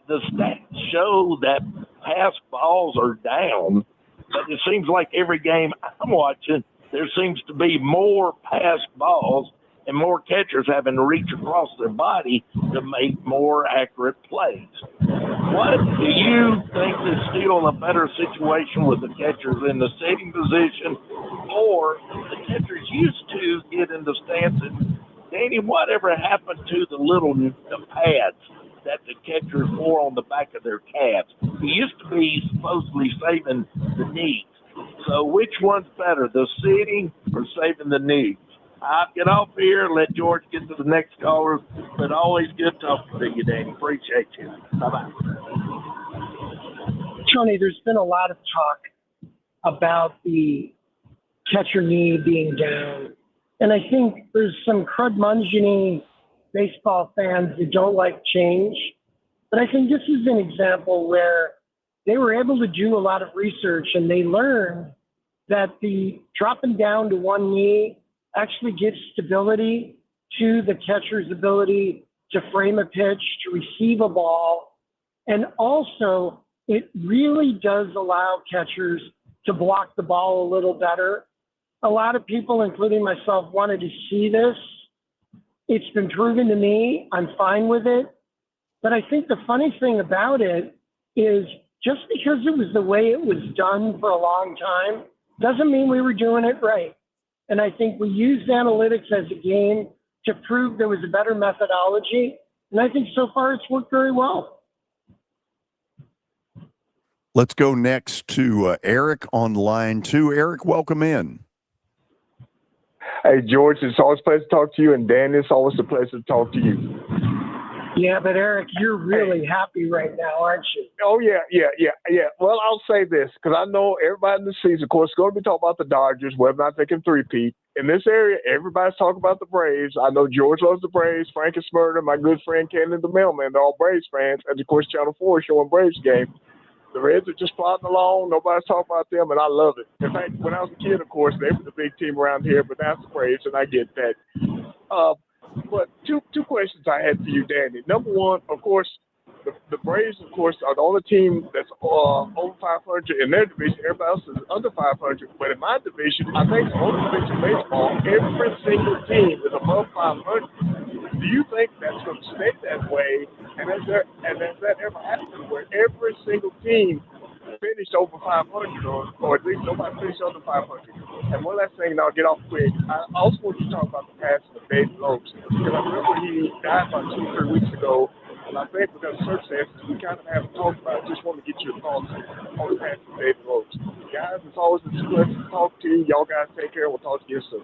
The stats show that pass balls are down, but it seems like every game I'm watching, there seems to be more pass balls and more catchers having to reach across their body to make more accurate plays. What do you think is still a better situation with the catchers in the setting position, or the catchers used to get into stances? Danny, whatever happened to the pads that the catchers wore on the back of their calves? It used to be supposedly saving the knees. So which one's better, the sitting or saving the knees? I'll get off here and let George get to the next caller, but always good talking to you, Danny. Appreciate you. Bye-bye. Tony, there's been a lot of talk about the catcher knee being down. And I think there's some curmudgeon-y baseball fans who don't like change. But I think this is an example where they were able to do a lot of research, and they learned that the dropping down to one knee actually gives stability to the catcher's ability to frame a pitch, to receive a ball. And also, it really does allow catchers to block the ball a little better. A lot of people, including myself, wanted to see this. It's been proven to me. I'm fine with it. But I think the funny thing about it is just because it was the way it was done for a long time doesn't mean we were doing it right. And I think we used analytics as a game to prove there was a better methodology. And I think so far it's worked very well. Let's go next to Eric on line 2. Eric, welcome in. Hey, George, it's always a pleasure to talk to you. And Dan, it's always a pleasure to talk to you. Yeah, but Eric, you're really happy right now, aren't you? Oh, yeah. Well, I'll say this, because I know everybody in the season, of course, is going to be talking about the Dodgers, whether or not they can three-peat. In this area, everybody's talking about the Braves. I know George loves the Braves. Frank and Smurder, my good friend Ken the Mailman, they're all Braves fans. And, of course, Channel 4 is showing Braves game. The Reds are just plodding along. Nobody's talking about them, and I love it. In fact, when I was a kid, of course, they were the big team around here, but now it's the Braves, and I get that. But two questions I had for you, Danny. Number one, of course, the Braves, of course, are the only team that's over 500 in their division. Everybody else is under 500. But in my division, I think the only division in baseball, every single team is above 500. Do you think that's going to stay that way? And has that ever happened where every single team finished over 500 or at least nobody finished under 500? And one last thing, and I'll get off quick. I also want you to talk about the passing of Dave Lopes, because I remember he died about 2 or 3 weeks ago. And I think because of circumstances, we kind of haven't talked about it. Just want to get your thoughts on the passing of David Rose. Guys, it's always a pleasure to talk to you. Y'all guys take care. We'll talk to you soon.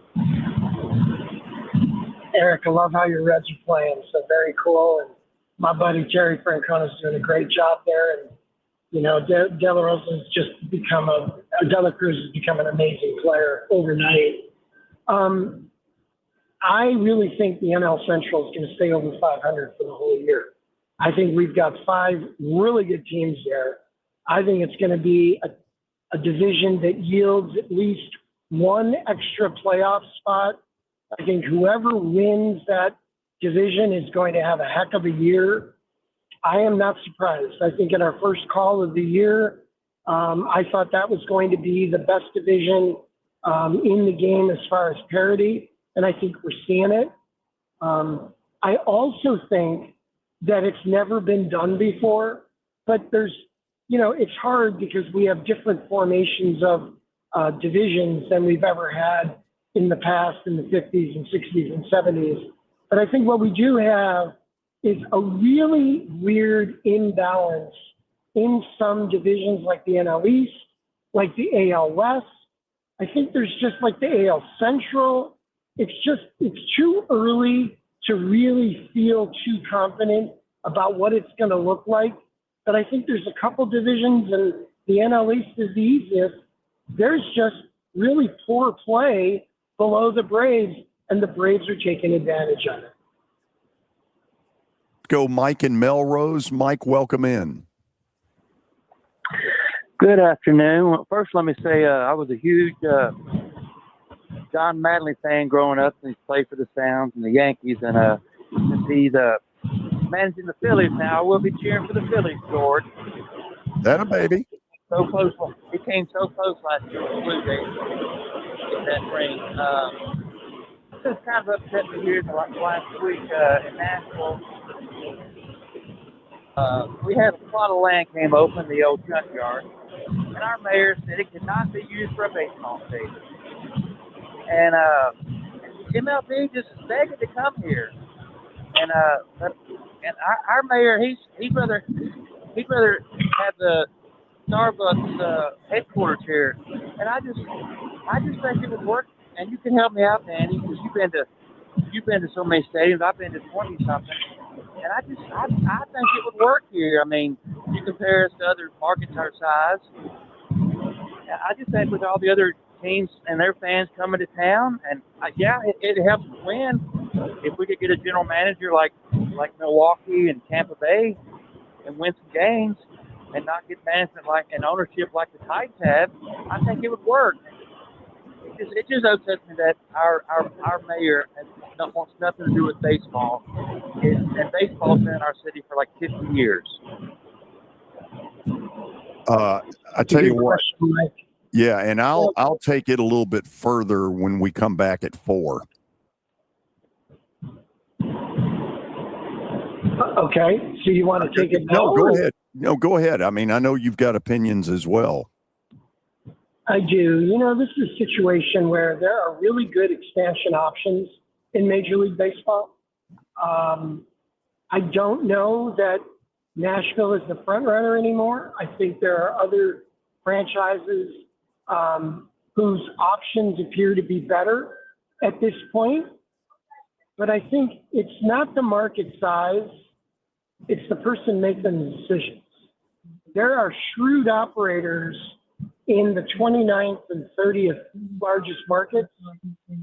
Eric, I love how your Reds are playing. So very cool. And my buddy Jerry Francona's doing a great job there. And, you know, De La Cruz has become an amazing player overnight. I really think the NL Central is going to stay over 500 for the whole year. I think we've got 5 really good teams there. I think it's going to be a division that yields at least one extra playoff spot. I think whoever wins that division is going to have a heck of a year. I am not surprised. I think in our first call of the year, I thought that was going to be the best division in the game as far as parity, and I think we're seeing it. I also think that it's never been done before, but it's hard because we have different formations of divisions than we've ever had in the past, in the 50s and 60s and 70s. But I think what we do have is a really weird imbalance in some divisions like the NL East, like the AL West. I think there's just like the AL Central. It's too early to really feel too confident about what it's going to look like. But I think there's a couple divisions, and the NL East is the easiest. There's just really poor play below the Braves, and the Braves are taking advantage of it. Go Mike in Melrose. Mike, welcome in. Good afternoon. Well, first, let me say I was a huge John Madley fan growing up, and he's played for the Sounds and the Yankees, and since he's managing the Phillies now, I will be cheering for the Phillies, George. That a baby. So close. He came so close last year with the Blue Jays in that ring. Just kind of upset me here last week in Nashville. We had a plot of land came open, the old junkyard, and our mayor said it could not be used for a baseball stadium. And MLB just begged to come here. And our mayor, he'd rather have the Starbucks headquarters here. And I just think it would work. And you can help me out, Danny, because you've been to so many stadiums. I've been to 20 something. And I think it would work here. I mean, you compare us to other markets our size. I just think with all the other teams and their fans coming to town, and it helps win. If we could get a general manager like Milwaukee and Tampa Bay and win some games and not get management and ownership like the Titans have, I think it would work. It just upsets me that our mayor wants nothing to do with baseball. And baseball's been in our city for like 50 years. I tell you what. Yeah, and I'll take it a little bit further when we come back at 4. Okay, so you want to take it? No, go ahead. No, go ahead. I mean, I know you've got opinions as well. I do. You know, this is a situation where there are really good expansion options in Major League Baseball. I don't know that Nashville is the front runner anymore. I think there are other franchises whose options appear to be better at this point. But I think it's not the market size. It's the person making the decisions. There are shrewd operators in the 29th and 30th largest markets,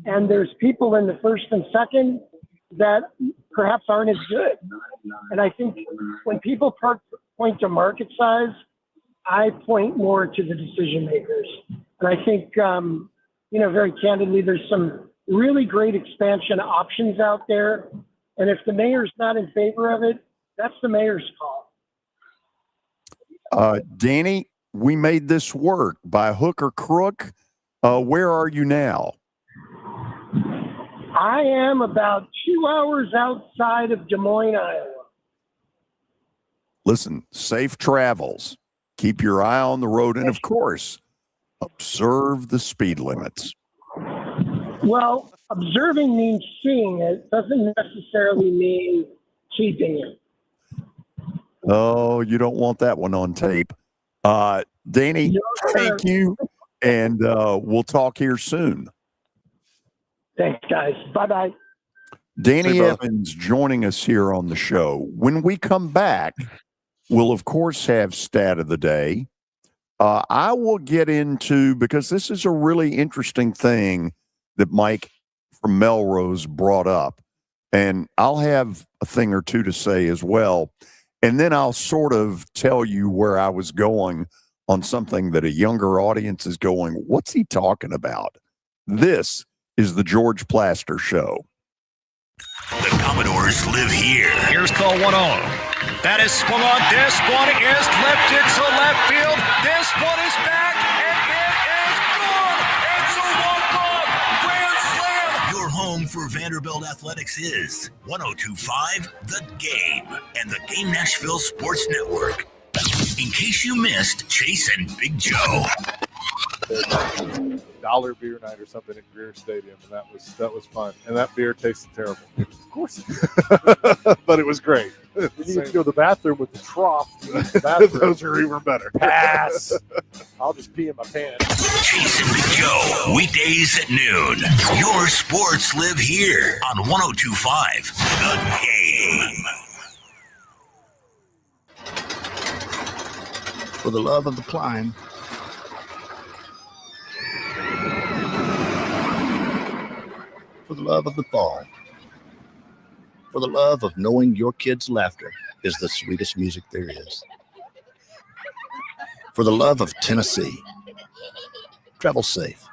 and there's people in the first and second that perhaps aren't as good. And I think when people point to market size, I point more to the decision makers. And I think, very candidly, there's some really great expansion options out there. And if the mayor's not in favor of it, that's the mayor's call. Danny, we made this work by hook or crook. Where are you now? I am about 2 hours outside of Des Moines, Iowa. Listen, safe travels. Keep your eye on the road. And of course, observe the speed limits. Well, observing means seeing it, doesn't necessarily mean keeping it. Oh, you don't want that one on tape. Danny, thank you, and we'll talk here soon. Thanks, guys. Bye-bye. Danny Evans joining us here on the show. When we come back, we'll, of course, have stat of the day. I will get into, because this is a really interesting thing that Mike from Melrose brought up, and I'll have a thing or two to say as well. And then I'll sort of tell you where I was going on something that a younger audience is going, what's he talking about? This is the George Plaster Show. The Commodores live here. Here's call 1-0. That is swung on. This one is lifted to left field. This one is back, and it is good. It's a walk-off grand slam. Your home for Vanderbilt Athletics is 102.5 The Game and the Game Nashville Sports Network. In case you missed Chase and Big Joe. Dollar beer night or something at Greer Stadium, and that was fun. And that beer tasted terrible. Of course, but it was great. You need to go to the bathroom with the trough. Those are even better. Pass. I'll just pee in my pants. Chase and Big Joe, weekdays at noon. Your sports live here on 102.5 The Game. For the love of the climb. For the love of the fall. For the love of knowing your kids' laughter is the sweetest music there is. For the love of Tennessee. Travel safe.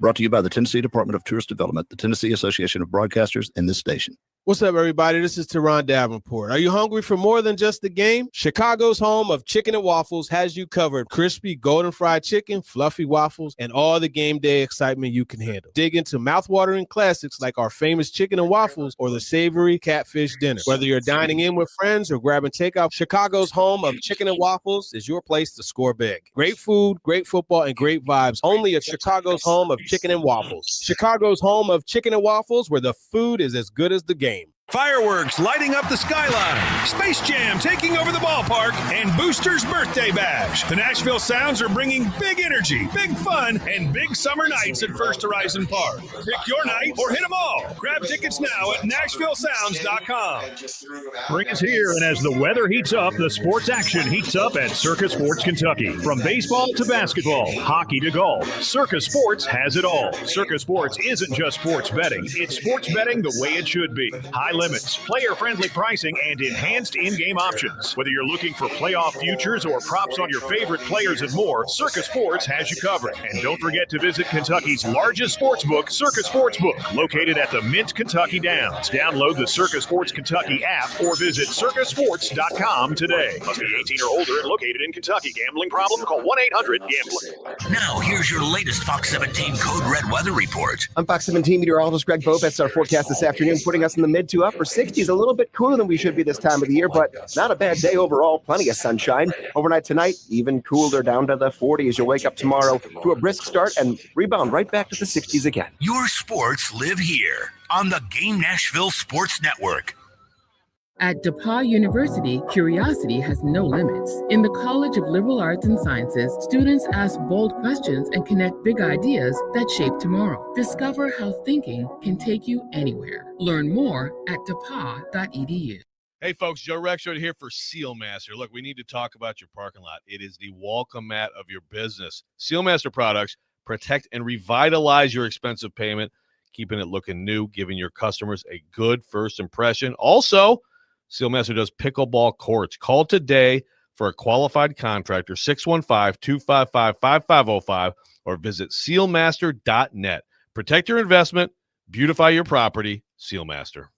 Brought to you by the Tennessee Department of Tourist Development, the Tennessee Association of Broadcasters, and this station. What's up, everybody? This is Teron Davenport. Are you hungry for more than just the game? Chicago's home of chicken and waffles has you covered. Crispy, golden fried chicken, fluffy waffles, and all the game day excitement you can handle. Dig into mouthwatering classics like our famous chicken and waffles or the savory catfish dinner. Whether you're dining in with friends or grabbing takeout, Chicago's home of chicken and waffles is your place to score big. Great food, great football, and great vibes only at Chicago's home of chicken and waffles. Chicago's home of chicken and waffles, where the food is as good as the game. Fireworks lighting up the skyline, Space Jam taking over the ballpark, and Booster's birthday bash. The Nashville Sounds are bringing big energy, big fun, and big summer nights at First Horizon Park. Pick your night or hit them all. Grab tickets now at NashvilleSounds.com. Spring is here, and as the weather heats up, the sports action heats up at Circus Sports Kentucky. From baseball to basketball, hockey to golf, Circus Sports has it all. Circus Sports isn't just sports betting. It's sports betting the way it should be. High limits, player-friendly pricing, and enhanced in-game options. Whether you're looking for playoff futures or props on your favorite players and more, Circus Sports has you covered. And don't forget to visit Kentucky's largest sports book, Circus Sportsbook, located at the Mint Kentucky Downs. Download the Circus Sports Kentucky app or visit circusports.com today. Must be 18 or older and located in Kentucky. Gambling problem? Call 1-800-GAMBLER. Now, here's your latest Fox 17 Code Red weather report. I'm Fox 17 meteorologist Greg Bopetz. Our forecast this afternoon putting us in the mid to upper 60s, a little bit cooler than we should be this time of the year, but not a bad day overall. Plenty of sunshine. Overnight tonight, even cooler, down to the 40s. You'll wake up tomorrow to a brisk start and rebound right back to the 60s again. Your sports live here on the Game Nashville Sports Network. At DePauw University, curiosity has no limits. In the College of Liberal Arts and Sciences, students ask bold questions and connect big ideas that shape tomorrow. Discover how thinking can take you anywhere. Learn more at depaw.edu. Hey folks, Joe Rexrod here for Sealmaster. Look, we need to talk about your parking lot. It is the welcome mat of your business. Sealmaster products protect and revitalize your expensive pavement, keeping it looking new, giving your customers a good first impression. Also, Sealmaster does pickleball courts. Call today for a qualified contractor, 615-255-5505, or visit sealmaster.net. Protect your investment, beautify your property, Sealmaster.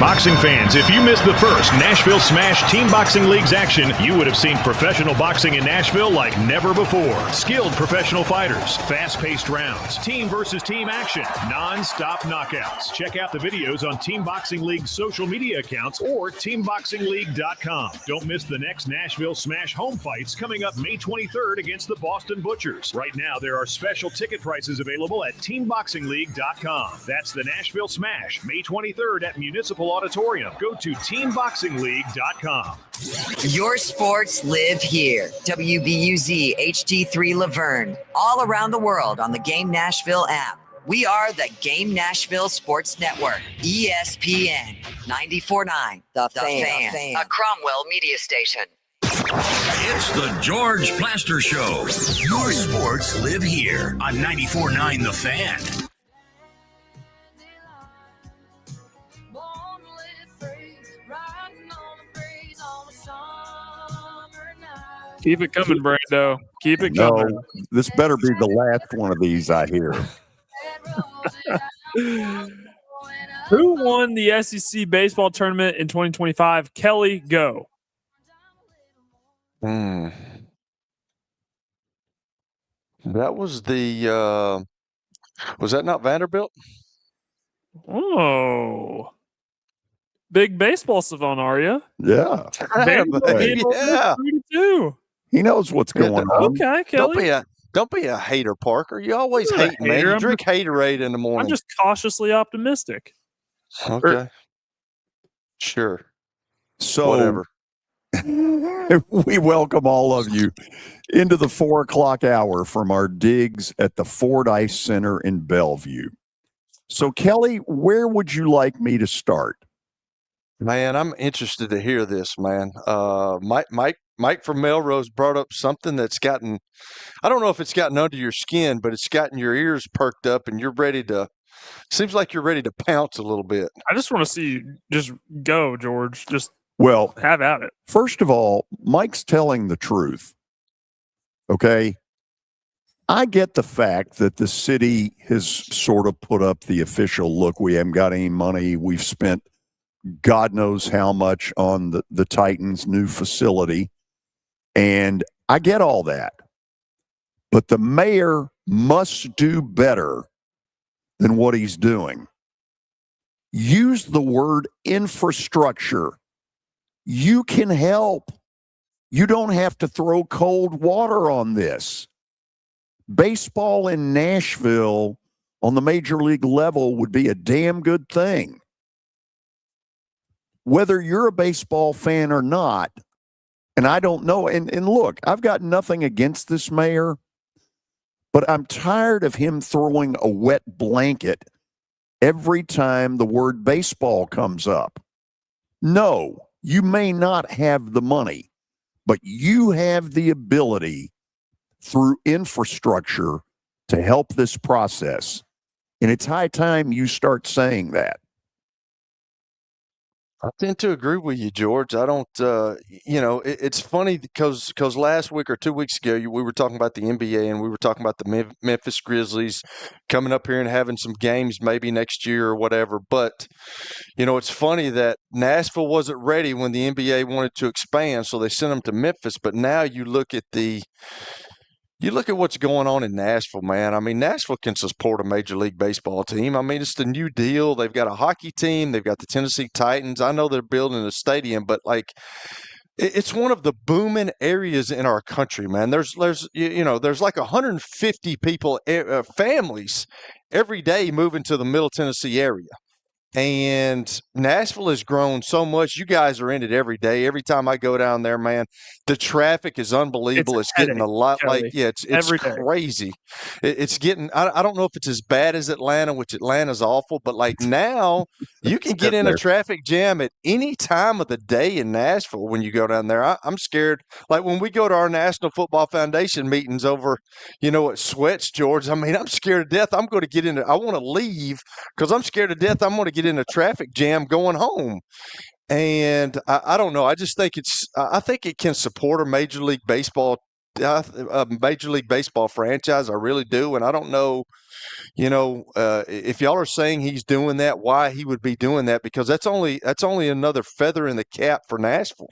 Boxing fans, if you missed the first Nashville Smash Team Boxing League's action, you would have seen professional boxing in Nashville like never before. Skilled professional fighters, fast-paced rounds, team versus team action, non-stop knockouts. Check out the videos on Team Boxing League's social media accounts or teamboxingleague.com. Don't miss the next Nashville Smash home fights coming up May 23rd against the Boston Butchers. Right now, there are special ticket prices available at teamboxingleague.com. That's the Nashville Smash, May 23rd at Municipal Auditorium. Go to teamboxingleague.com. Your sports live here. WBUZ HD3 Laverne. All around the world on the Game Nashville app. We are the Game Nashville Sports Network. ESPN 94.9. The Fan. A Cromwell media station. It's the George Plaster Show. Your sports live here on 94.9 The Fan. Keep it coming, Brando. Keep it coming. No, this better be the last one of these I hear. Who won the SEC baseball tournament in 2025? Kelly, go. That was the was that not Vanderbilt? Oh. Big baseball savant, are you? Yeah. Yeah. He knows what's going on. Okay, Kelly. Don't be a hater, Parker. You always I'm not a hate, man. hater. You I'm drink Haterade in the morning. I'm just cautiously optimistic. Okay. Sure. So Whatever. we welcome all of you into the 4 o'clock hour from our digs at the Fordyce Center in Bellevue. So, Kelly, where would you like me to start? Man, I'm interested to hear this, man. Mike from Melrose brought up something that's gotten, I don't know if it's gotten under your skin, but it's gotten your ears perked up and you're ready to, seems like you're ready to pounce a little bit. I just want to see you just go, George. Just Well, have at it. first of all, Mike's telling the truth. Okay. I get the fact that the city has sort of put up the official look. We haven't got any money. We've spent God knows how much on the Titans' new facility. And I get all that. But the mayor must do better than what he's doing. Use the word infrastructure. You can help. You don't have to throw cold water on this. Baseball in Nashville on the major league level would be a damn good thing. Whether you're a baseball fan or not, and I don't know, and look, I've got nothing against this mayor, but I'm tired of him throwing a wet blanket every time the word baseball comes up. No, you may not have the money, but you have the ability through infrastructure to help this process. And it's high time you start saying that. I tend to agree with you, George. I don't, it's funny because last week or 2 weeks ago, we were talking about the NBA and we were talking about the Memphis Grizzlies coming up here and having some games maybe next year or whatever. But, it's funny that Nashville wasn't ready when the NBA wanted to expand, so they sent them to Memphis. But now you look at what's going on in Nashville, man. I mean, Nashville can support a Major League Baseball team. I mean, it's the new deal. They've got a hockey team. They've got the Tennessee Titans. I know they're building a stadium, but it's one of the booming areas in our country, man. There's like 150 people, families every day moving to the Middle Tennessee area. And Nashville has grown so much. You guys are in it every day. Every time I go down there, man, the traffic is unbelievable. It's getting a lot it's crazy. It's getting, I don't know if it's as bad as Atlanta, which Atlanta's awful, but now you can get in a traffic jam at any time of the day in Nashville when you go down there. I'm scared. Like when we go to our National Football Foundation meetings over, at Sweats, George, I mean, I'm scared to death. I'm going to get in it. I want to leave because I'm scared to death. I'm going to get in a traffic jam going home. And I don't know. I just think I think it can support a Major League Baseball franchise. I really do. And I don't know, if y'all are saying he's doing that, why he would be doing that, because that's only another feather in the cap for Nashville.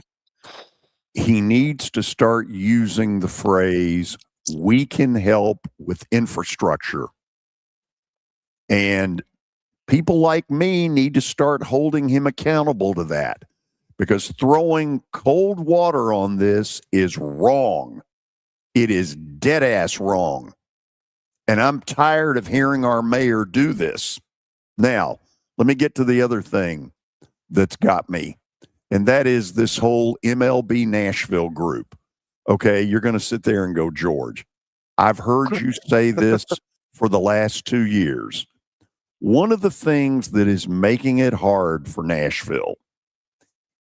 He needs to start using the phrase, we can help with infrastructure. And people like me need to start holding him accountable to that, because throwing cold water on this is wrong. It is dead ass wrong. And I'm tired of hearing our mayor do this. Now, let me get to the other thing. that's got me, and that is this whole MLB Nashville group. Okay, you're going to sit there and go, George, I've heard you say this for the last 2 years. One of the things that is making it hard for Nashville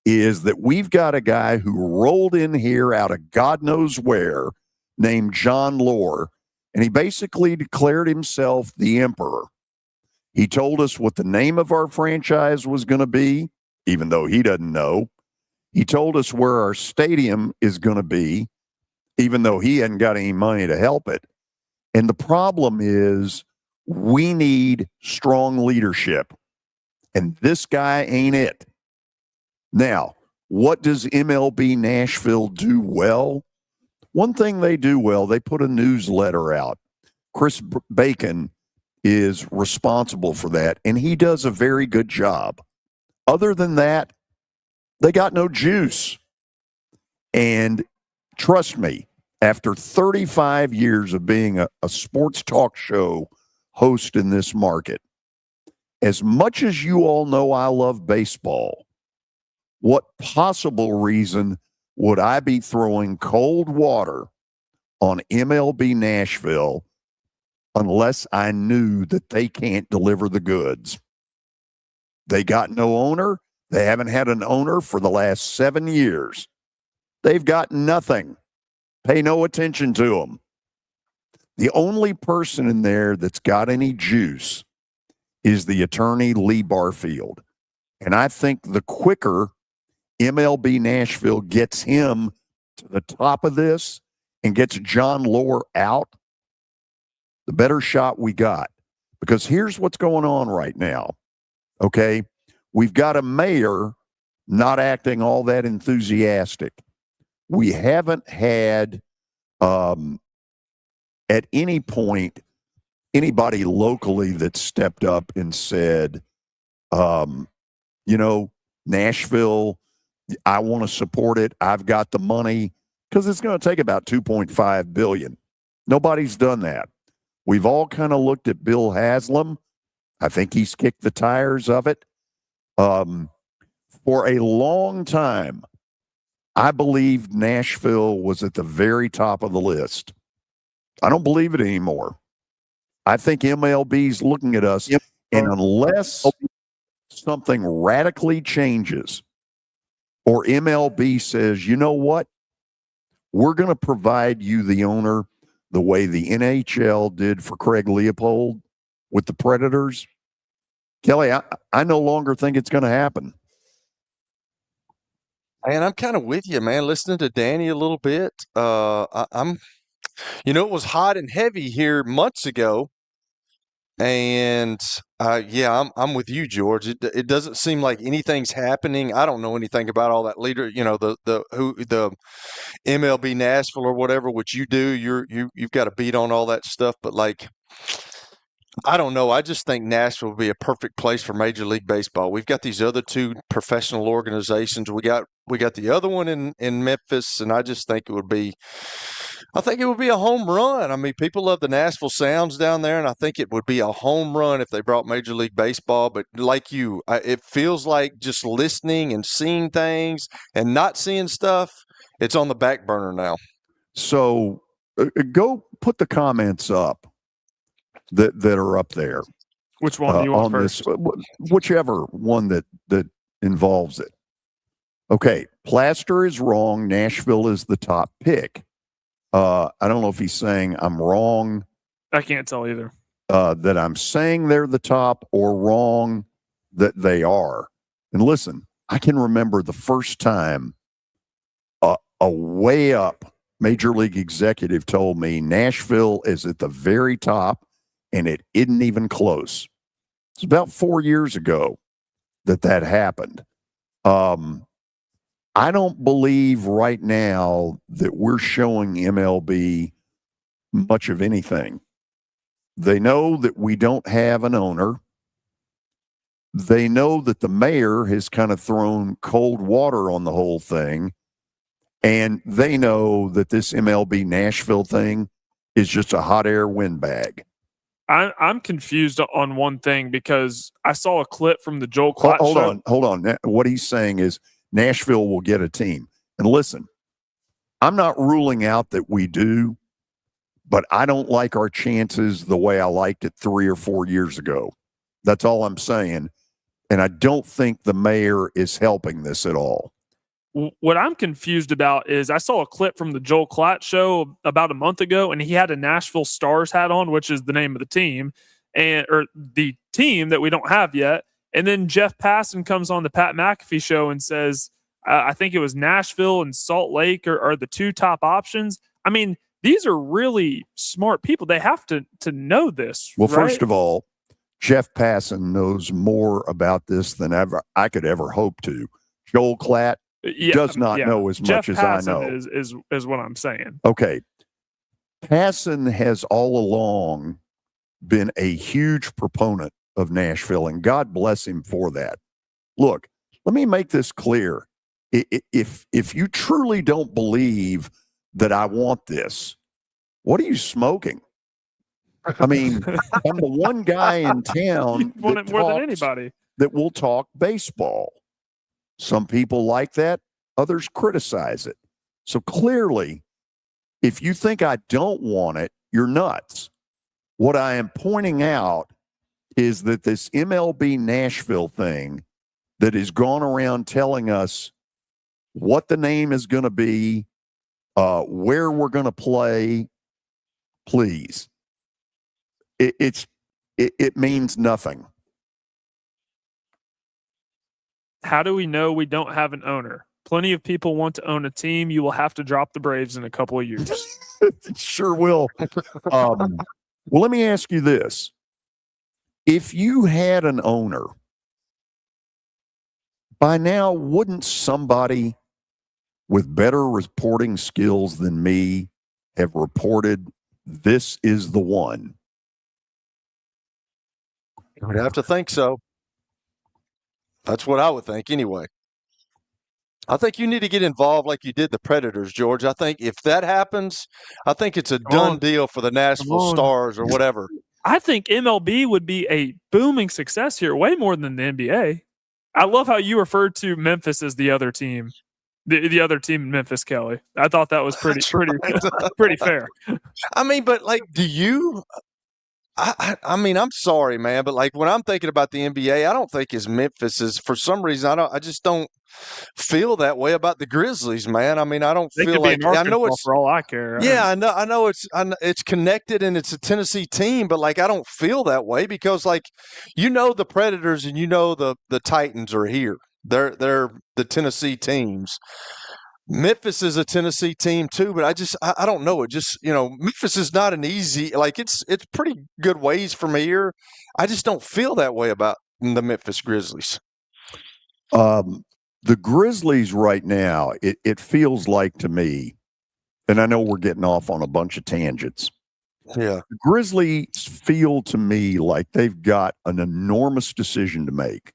is that we've got a guy who rolled in here out of God knows where named John Lore, and he basically declared himself the emperor. He told us what the name of our franchise was going to be, even though he doesn't know. He told us where our stadium is going to be, even though he hadn't got any money to help it. And the problem is we need strong leadership, and this guy ain't it. Now, what does MLB Nashville do well? One thing they do well, they put a newsletter out. Chris Bacon is responsible for that, and he does a very good job. Other than that, they got no juice. And trust me, after 35 years of being a sports talk show host in this market, as much as you all know I love baseball, what possible reason would I be throwing cold water on MLB Nashville unless I knew that they can't deliver the goods? They got no owner. They haven't had an owner for the last 7 years. They've got nothing. Pay no attention to them. The only person in there that's got any juice is the attorney, Lee Barfield. And I think the quicker MLB Nashville gets him to the top of this and gets John Lore out, the better shot we got. Because here's what's going on right now, okay? We've got a mayor not acting all that enthusiastic. We haven't had, at any point, anybody locally that stepped up and said, Nashville, I want to support it. I've got the money, because it's going to take about $2.5 billion. Nobody's done that. We've all kind of looked at Bill Haslam. I think he's kicked the tires of it. For a long time, I believed Nashville was at the very top of the list. I don't believe it anymore. I think MLB's looking at us, and unless something radically changes, or MLB says, you know what, we're going to provide you the owner the way the NHL did for Craig Leopold with the Predators. Kelly, I no longer think it's going to happen. And I'm kind of with you, man. Listening to Danny a little bit, I'm, it was hot and heavy here months ago, and I'm with you, George. It doesn't seem like anything's happening. I don't know anything about all that leader, the MLB Nashville or whatever, which you do. You've got a beat on all that stuff, but like, I don't know. I just think Nashville would be a perfect place for Major League Baseball. We've got these other two professional organizations. We got the other one in Memphis, and I just think it would be a home run. I mean, people love the Nashville Sounds down there, and I think it would be a home run if they brought Major League Baseball. But like you, it feels like just listening and seeing things and not seeing stuff, it's on the back burner now. So go put the comments up that are up there. Which one do you want first? Whichever one that involves it. Okay, Plaster is wrong. Nashville is the top pick. I don't know if he's saying I'm wrong. I can't tell either. That I'm saying they're the top, or wrong that they are. And listen, I can remember the first time a way up Major League executive told me Nashville is at the very top, and it isn't even close. It's about 4 years ago that happened. I don't believe right now that we're showing MLB much of anything. They know that we don't have an owner. They know that the mayor has kind of thrown cold water on the whole thing. And they know that this MLB Nashville thing is just a hot air windbag. I'm confused on one thing because I saw a clip from the Joel Klatt show. Hold on. What he's saying is Nashville will get a team. And listen, I'm not ruling out that we do, but I don't like our chances the way I liked it 3 or 4 years ago. That's all I'm saying. And I don't think the mayor is helping this at all. What I'm confused about is I saw a clip from the Joel Klatt show about a month ago, and he had a Nashville Stars hat on, which is the name of the team, or the team that we don't have yet. And then Jeff Passan comes on the Pat McAfee show and says, I think it was Nashville and Salt Lake are the two top options. I mean, these are really smart people. They have to know this. Well, right? first of all, Jeff Passan knows more about this than ever I could ever hope to. Joel Klatt does not know as Jeff much as Passan I know. is what I'm saying. Okay. Passan has all along been a huge proponent of Nashville, and God bless him for that. Look, let me make this clear. If you truly don't believe that I want this, what are you smoking? I mean, I'm the one guy in town Want it more than anybody that will talk baseball. Some people like that. Others criticize it. So clearly, if you think I don't want it, you're nuts. What I am pointing out is that this MLB Nashville thing that has gone around telling us what the name is going to be, where we're going to play, please. It means nothing. How do we know we don't have an owner? Plenty of people want to own a team. You will have to drop the Braves in a couple of years. It sure will. Well, let me ask you this. If you had an owner, by now, wouldn't somebody with better reporting skills than me have reported this is the one? I'd have to think so. That's what I would think anyway. I think you need to get involved like you did the Predators, George. I think if that happens, I think it's a done deal for the Nashville Stars or whatever. I think MLB would be a booming success here, way more than the NBA. I love how you referred to Memphis as the other team. The other team in Memphis, Kelly. I thought that was pretty fair. I mean, but like, do you? I mean, I'm sorry, man, but like when I'm thinking about the NBA, I don't think as Memphis is for some reason. I just don't feel that way about the Grizzlies, man. I mean, I don't They feel could be like in Arkansas I know it's for all I care. yeah, I know it's connected and it's a Tennessee team, but like I don't feel that way because like the Predators and the Titans are here. They're the Tennessee teams. Memphis is a Tennessee team too, but I don't know. It just, Memphis is not an easy, like it's pretty good ways from here. I just don't feel that way about the Memphis Grizzlies. The Grizzlies right now, it feels like to me, and I know we're getting off on a bunch of tangents. Yeah. The Grizzlies feel to me like they've got an enormous decision to make.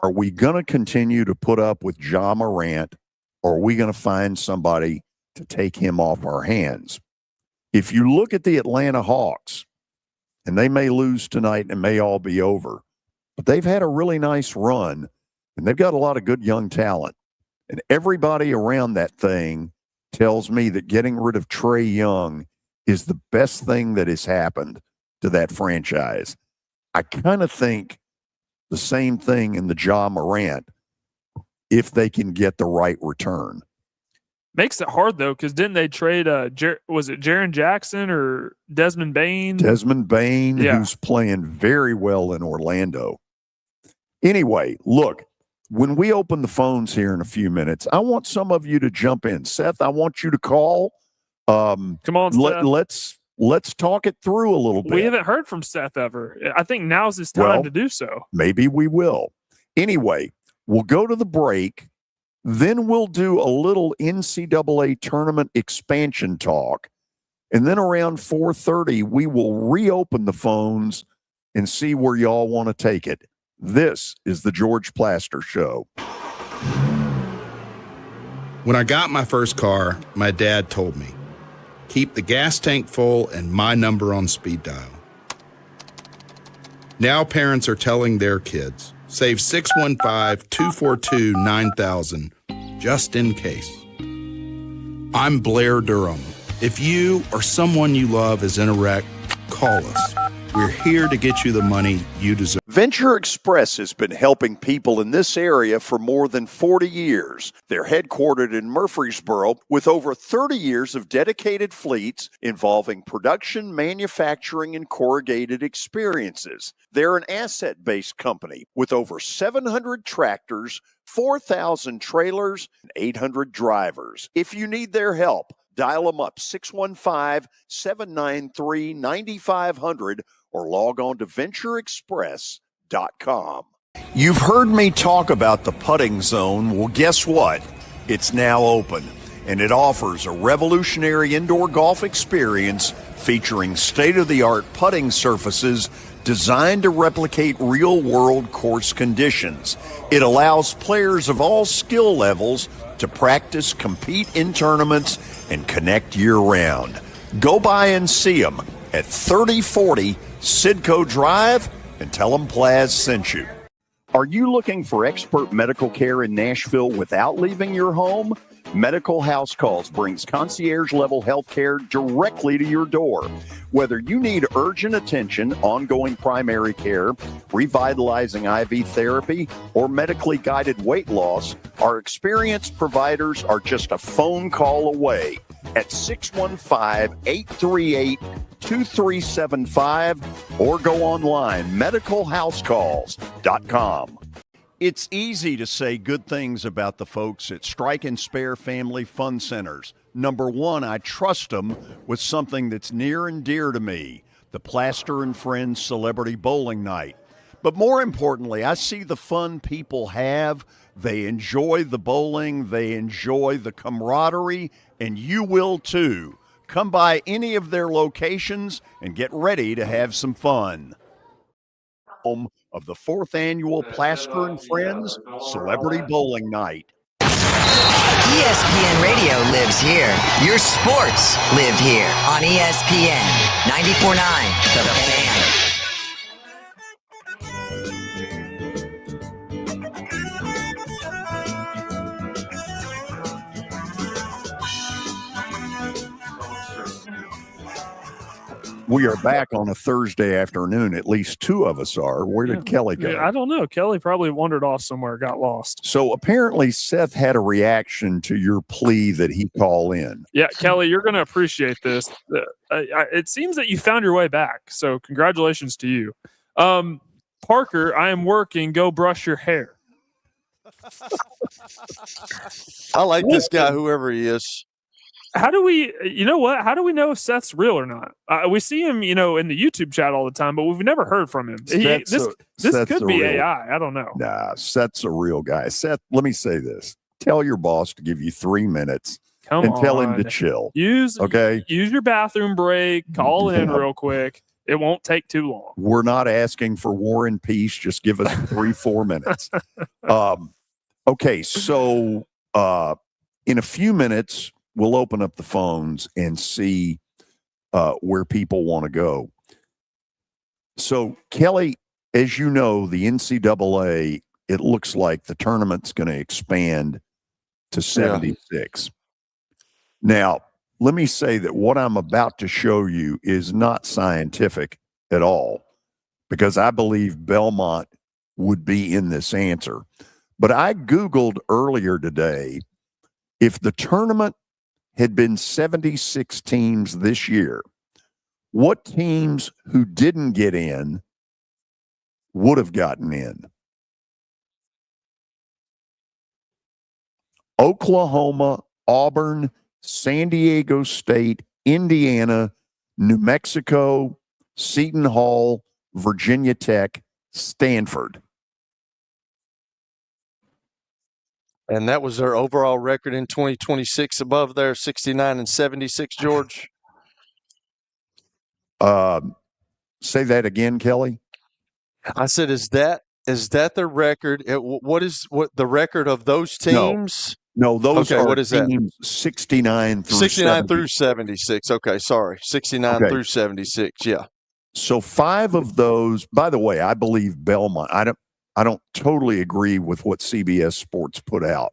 Are we going to continue to put up with Ja Morant? Or are we going to find somebody to take him off our hands? If you look at the Atlanta Hawks, and they may lose tonight and it may all be over, but they've had a really nice run, and they've got a lot of good young talent. And everybody around that thing tells me that getting rid of Trae Young is the best thing that has happened to that franchise. I kind of think the same thing in the Ja Morant, if they can get the right return. Makes it hard, though, because didn't they trade, was it Jaren Jackson or Desmond Bane? Desmond Bane, who's playing very well in Orlando. Anyway, look, when we open the phones here in a few minutes, I want some of you to jump in. Seth, I want you to call. Come on, Seth. Let's talk it through a little bit. We haven't heard from Seth ever. I think now's his time to do so. Maybe we will. Anyway, we'll go to the break. Then we'll do a little NCAA tournament expansion talk. And then around 4:30, we will reopen the phones and see where y'all want to take it. This is the George Plaster Show. When I got my first car, my dad told me, keep the gas tank full and my number on speed dial. Now parents are telling their kids, save 615-242-9000 just in case. I'm Blair Durham. If you or someone you love is in a wreck, call us. We're here to get you the money you deserve. Venture Express has been helping people in this area for more than 40 years. They're headquartered in Murfreesboro with over 30 years of dedicated fleets involving production, manufacturing, and corrugated experiences. They're an asset-based company with over 700 tractors, 4,000 trailers, and 800 drivers. If you need their help, dial them up 615-793-9500 or log on to ventureexpress.com. You've heard me talk about the putting zone. Well, guess what? It's now open, and it offers a revolutionary indoor golf experience featuring state-of-the-art putting surfaces designed to replicate real-world course conditions. It allows players of all skill levels to practice, compete in tournaments, and connect year-round. Go by and see them at 3040 Sidco Drive and tell them Plaz sent you. Are you looking for expert medical care in Nashville without leaving your home? Medical House Calls brings concierge-level health care directly to your door. Whether you need urgent attention, ongoing primary care, revitalizing IV therapy, or medically guided weight loss, our experienced providers are just a phone call away at 615-838-2375 or go online, medicalhousecalls.com. It's easy to say good things about the folks at Strike and Spare Family Fun Centers. Number one, I trust them with something that's near and dear to me, the Plaster and Friends Celebrity Bowling Night. But more importantly, I see the fun people have. They enjoy the bowling, they enjoy the camaraderie, and you will too. Come by any of their locations and get ready to have some fun. Home of the 4th annual Plaster and Friends Celebrity Bowling Night. ESPN Radio lives here. Your sports live here on ESPN 94.9 The Fan. We are back on a Thursday afternoon. At least two of us are. Where did Kelly go? Yeah, I don't know. Kelly probably wandered off somewhere, got lost. So apparently Seth had a reaction to your plea that he call in. Yeah, Kelly, you're going to appreciate this. It seems that you found your way back. So congratulations to you. Parker, I am working. Go brush your hair. I like this guy, whoever he is. How do we, you know what? How do we know if Seth's real or not? We see him, in the YouTube chat all the time, but we've never heard from him. This could be AI. I don't know. Nah, Seth's a real guy. Seth, let me say this. Tell your boss to give you 3 minutes and tell him to chill. Use your bathroom break. Call in real quick. It won't take too long. We're not asking for war and peace. Just give us 3-4 minutes. Okay, so in a few minutes, we'll open up the phones and see where people want to go. So, Kelly, as you know, the NCAA, it looks like the tournament's going to expand to 76. Now, let me say that what I'm about to show you is not scientific at all, because I believe Belmont would be in this answer. But I Googled earlier today, if the tournament had been 76 teams this year, what teams who didn't get in would have gotten in? Oklahoma, Auburn, San Diego State, Indiana, New Mexico, Seton Hall, Virginia Tech, Stanford. And that was their overall record in 2026 above their 69 and 76, George. Say that again, Kelly. I said, is that their record? What the record of those teams? No, those are what is teams that? 69 through 69 70. through 76. Okay, sorry. 69 through 76. Yeah. So 5 of those, by the way, I believe Belmont. I don't totally agree with what CBS Sports put out.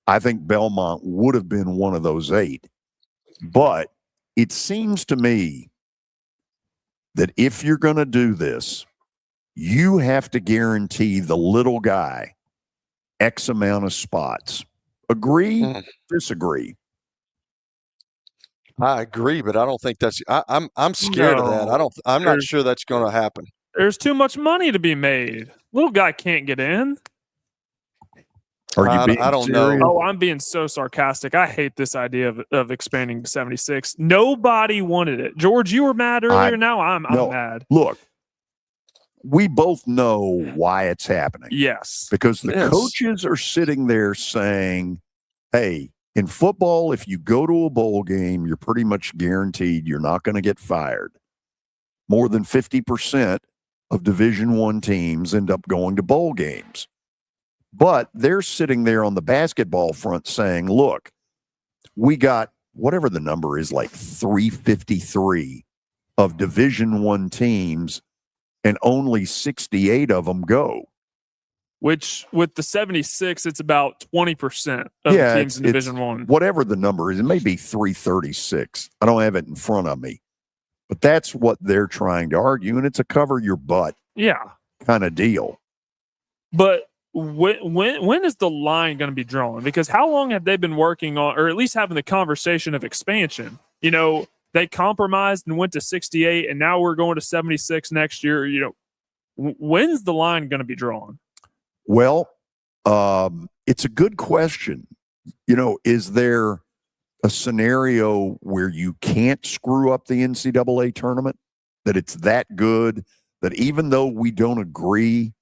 I think Belmont would have been one of those 8. But it seems to me that if you're going to do this, you have to guarantee the little guy X amount of spots. Agree? Disagree? I agree, but I don't think that's. I'm scared of that. I'm not sure that's going to happen. There's too much money to be made. Little guy can't get in. Are you being I don't serious? know. Oh, I'm being so sarcastic. I hate this idea of expanding to 76. Nobody wanted it. George, you were mad earlier. Now I'm mad. Look, we both know why it's happening. Yes. Because the coaches are sitting there saying, hey, in football, if you go to a bowl game, you're pretty much guaranteed you're not going to get fired. More than 50% of Division I teams end up going to bowl games. But they're sitting there on the basketball front saying, look, we got whatever the number is, like 353 of Division I teams, and only 68 of them go. Which, with the 76, it's about 20% of the teams in Division I. Whatever the number is, it may be 336. I don't have it in front of me. But that's what they're trying to argue, and it's a cover your butt kind of deal. But when is the line going to be drawn? Because how long have they been working on, or at least having the conversation of expansion? You know, they compromised and went to 68, and now we're going to 76 next year. You know, when's the line going to be drawn? Well, it's a good question. You know, is there a scenario where you can't screw up the NCAA tournament, that it's that good, that even though we don't agree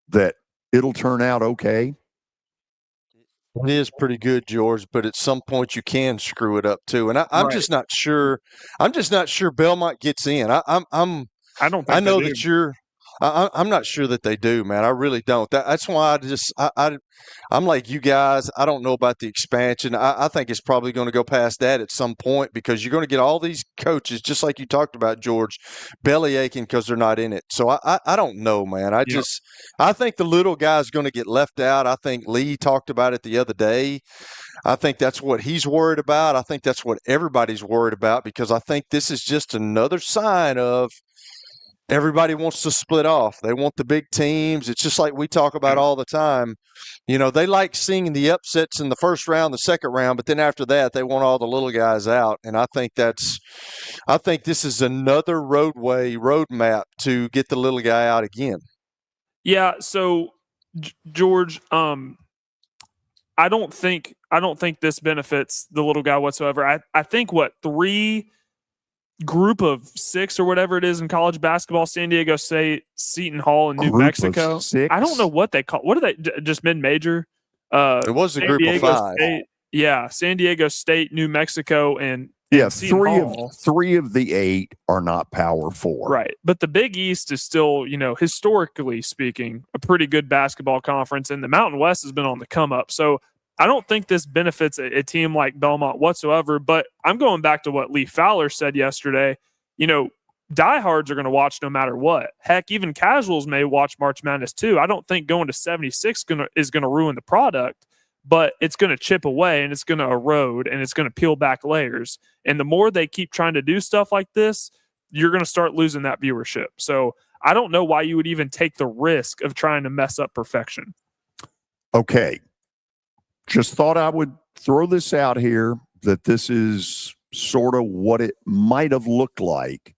that it'll turn out okay? It is pretty good, George, but at some point you can screw it up too. And I'm just not sure. I'm just not sure Belmont gets in. I don't think I know they that do. you're. I'm not sure that they do, man. I really don't. That's why I'm like you guys. I don't know about the expansion. I think it's probably going to go past that at some point, because you're going to get all these coaches, just like you talked about, George, belly aching because they're not in it. So I don't know, man. I think the little guy's going to get left out. I think Lee talked about it the other day. I think that's what he's worried about. I think that's what everybody's worried about, because I think this is just another sign of everybody wants to split off. They want the big teams. It's just like we talk about all the time. You know, they like seeing the upsets in the first round, the second round, but then after that, they want all the little guys out. And I think this is another roadmap to get the little guy out again. Yeah. So, George, I don't think this benefits the little guy whatsoever. I think group of 6 or whatever it is in college basketball, San Diego State, Seton Hall, and New Mexico. I don't know what they call. What are they? Just mid-major? It was a group of 5. State, San Diego State, New Mexico, and Seton three of the 8 are not Power 4. Right, but the Big East is still, you know, historically speaking, a pretty good basketball conference, and the Mountain West has been on the come up. So I don't think this benefits a team like Belmont whatsoever, but I'm going back to what Lee Fowler said yesterday. You know, diehards are going to watch no matter what. Heck, even casuals may watch March Madness too. I don't think going to 76 is going to ruin the product, but it's going to chip away and it's going to erode and it's going to peel back layers. And the more they keep trying to do stuff like this, you're going to start losing that viewership. So I don't know why you would even take the risk of trying to mess up perfection. Okay. Just thought I would throw this out here, that this is sort of what it might have looked like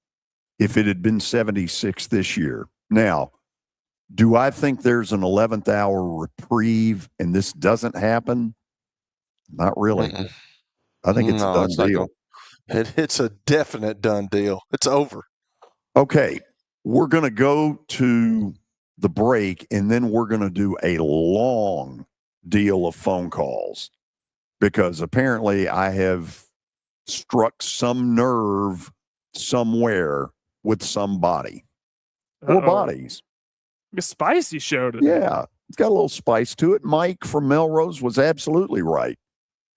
if it had been 76 this year. Now, do I think there's an 11th hour reprieve and this doesn't happen? Not really. I think it's a done deal. It's a definite done deal. It's over. Okay, we're going to go to the break, and then we're going to do a long deal of phone calls, because apparently I have struck some nerve somewhere with somebody or bodies. A spicy show today. Yeah, it's got a little spice to it. Mike from Melrose was absolutely right.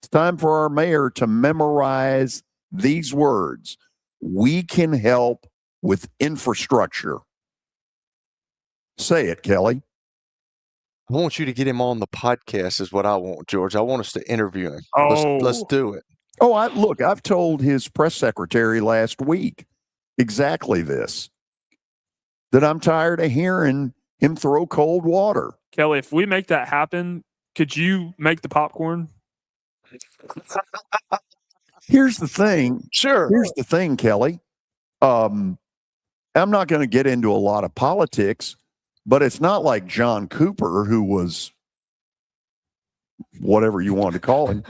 It's time for our mayor to memorize these words. We can help with infrastructure. Say it, Kelly. I want you to get him on the podcast is what I want, George. I want us to interview him. Oh. Let's do it. Oh, I've told his press secretary last week exactly this, that I'm tired of hearing him throw cold water. Kelly, if we make that happen, could you make the popcorn? Here's the thing. Sure. Here's the thing, Kelly. I'm not going to get into a lot of politics, but it's not like John Cooper, who was whatever you want to call him.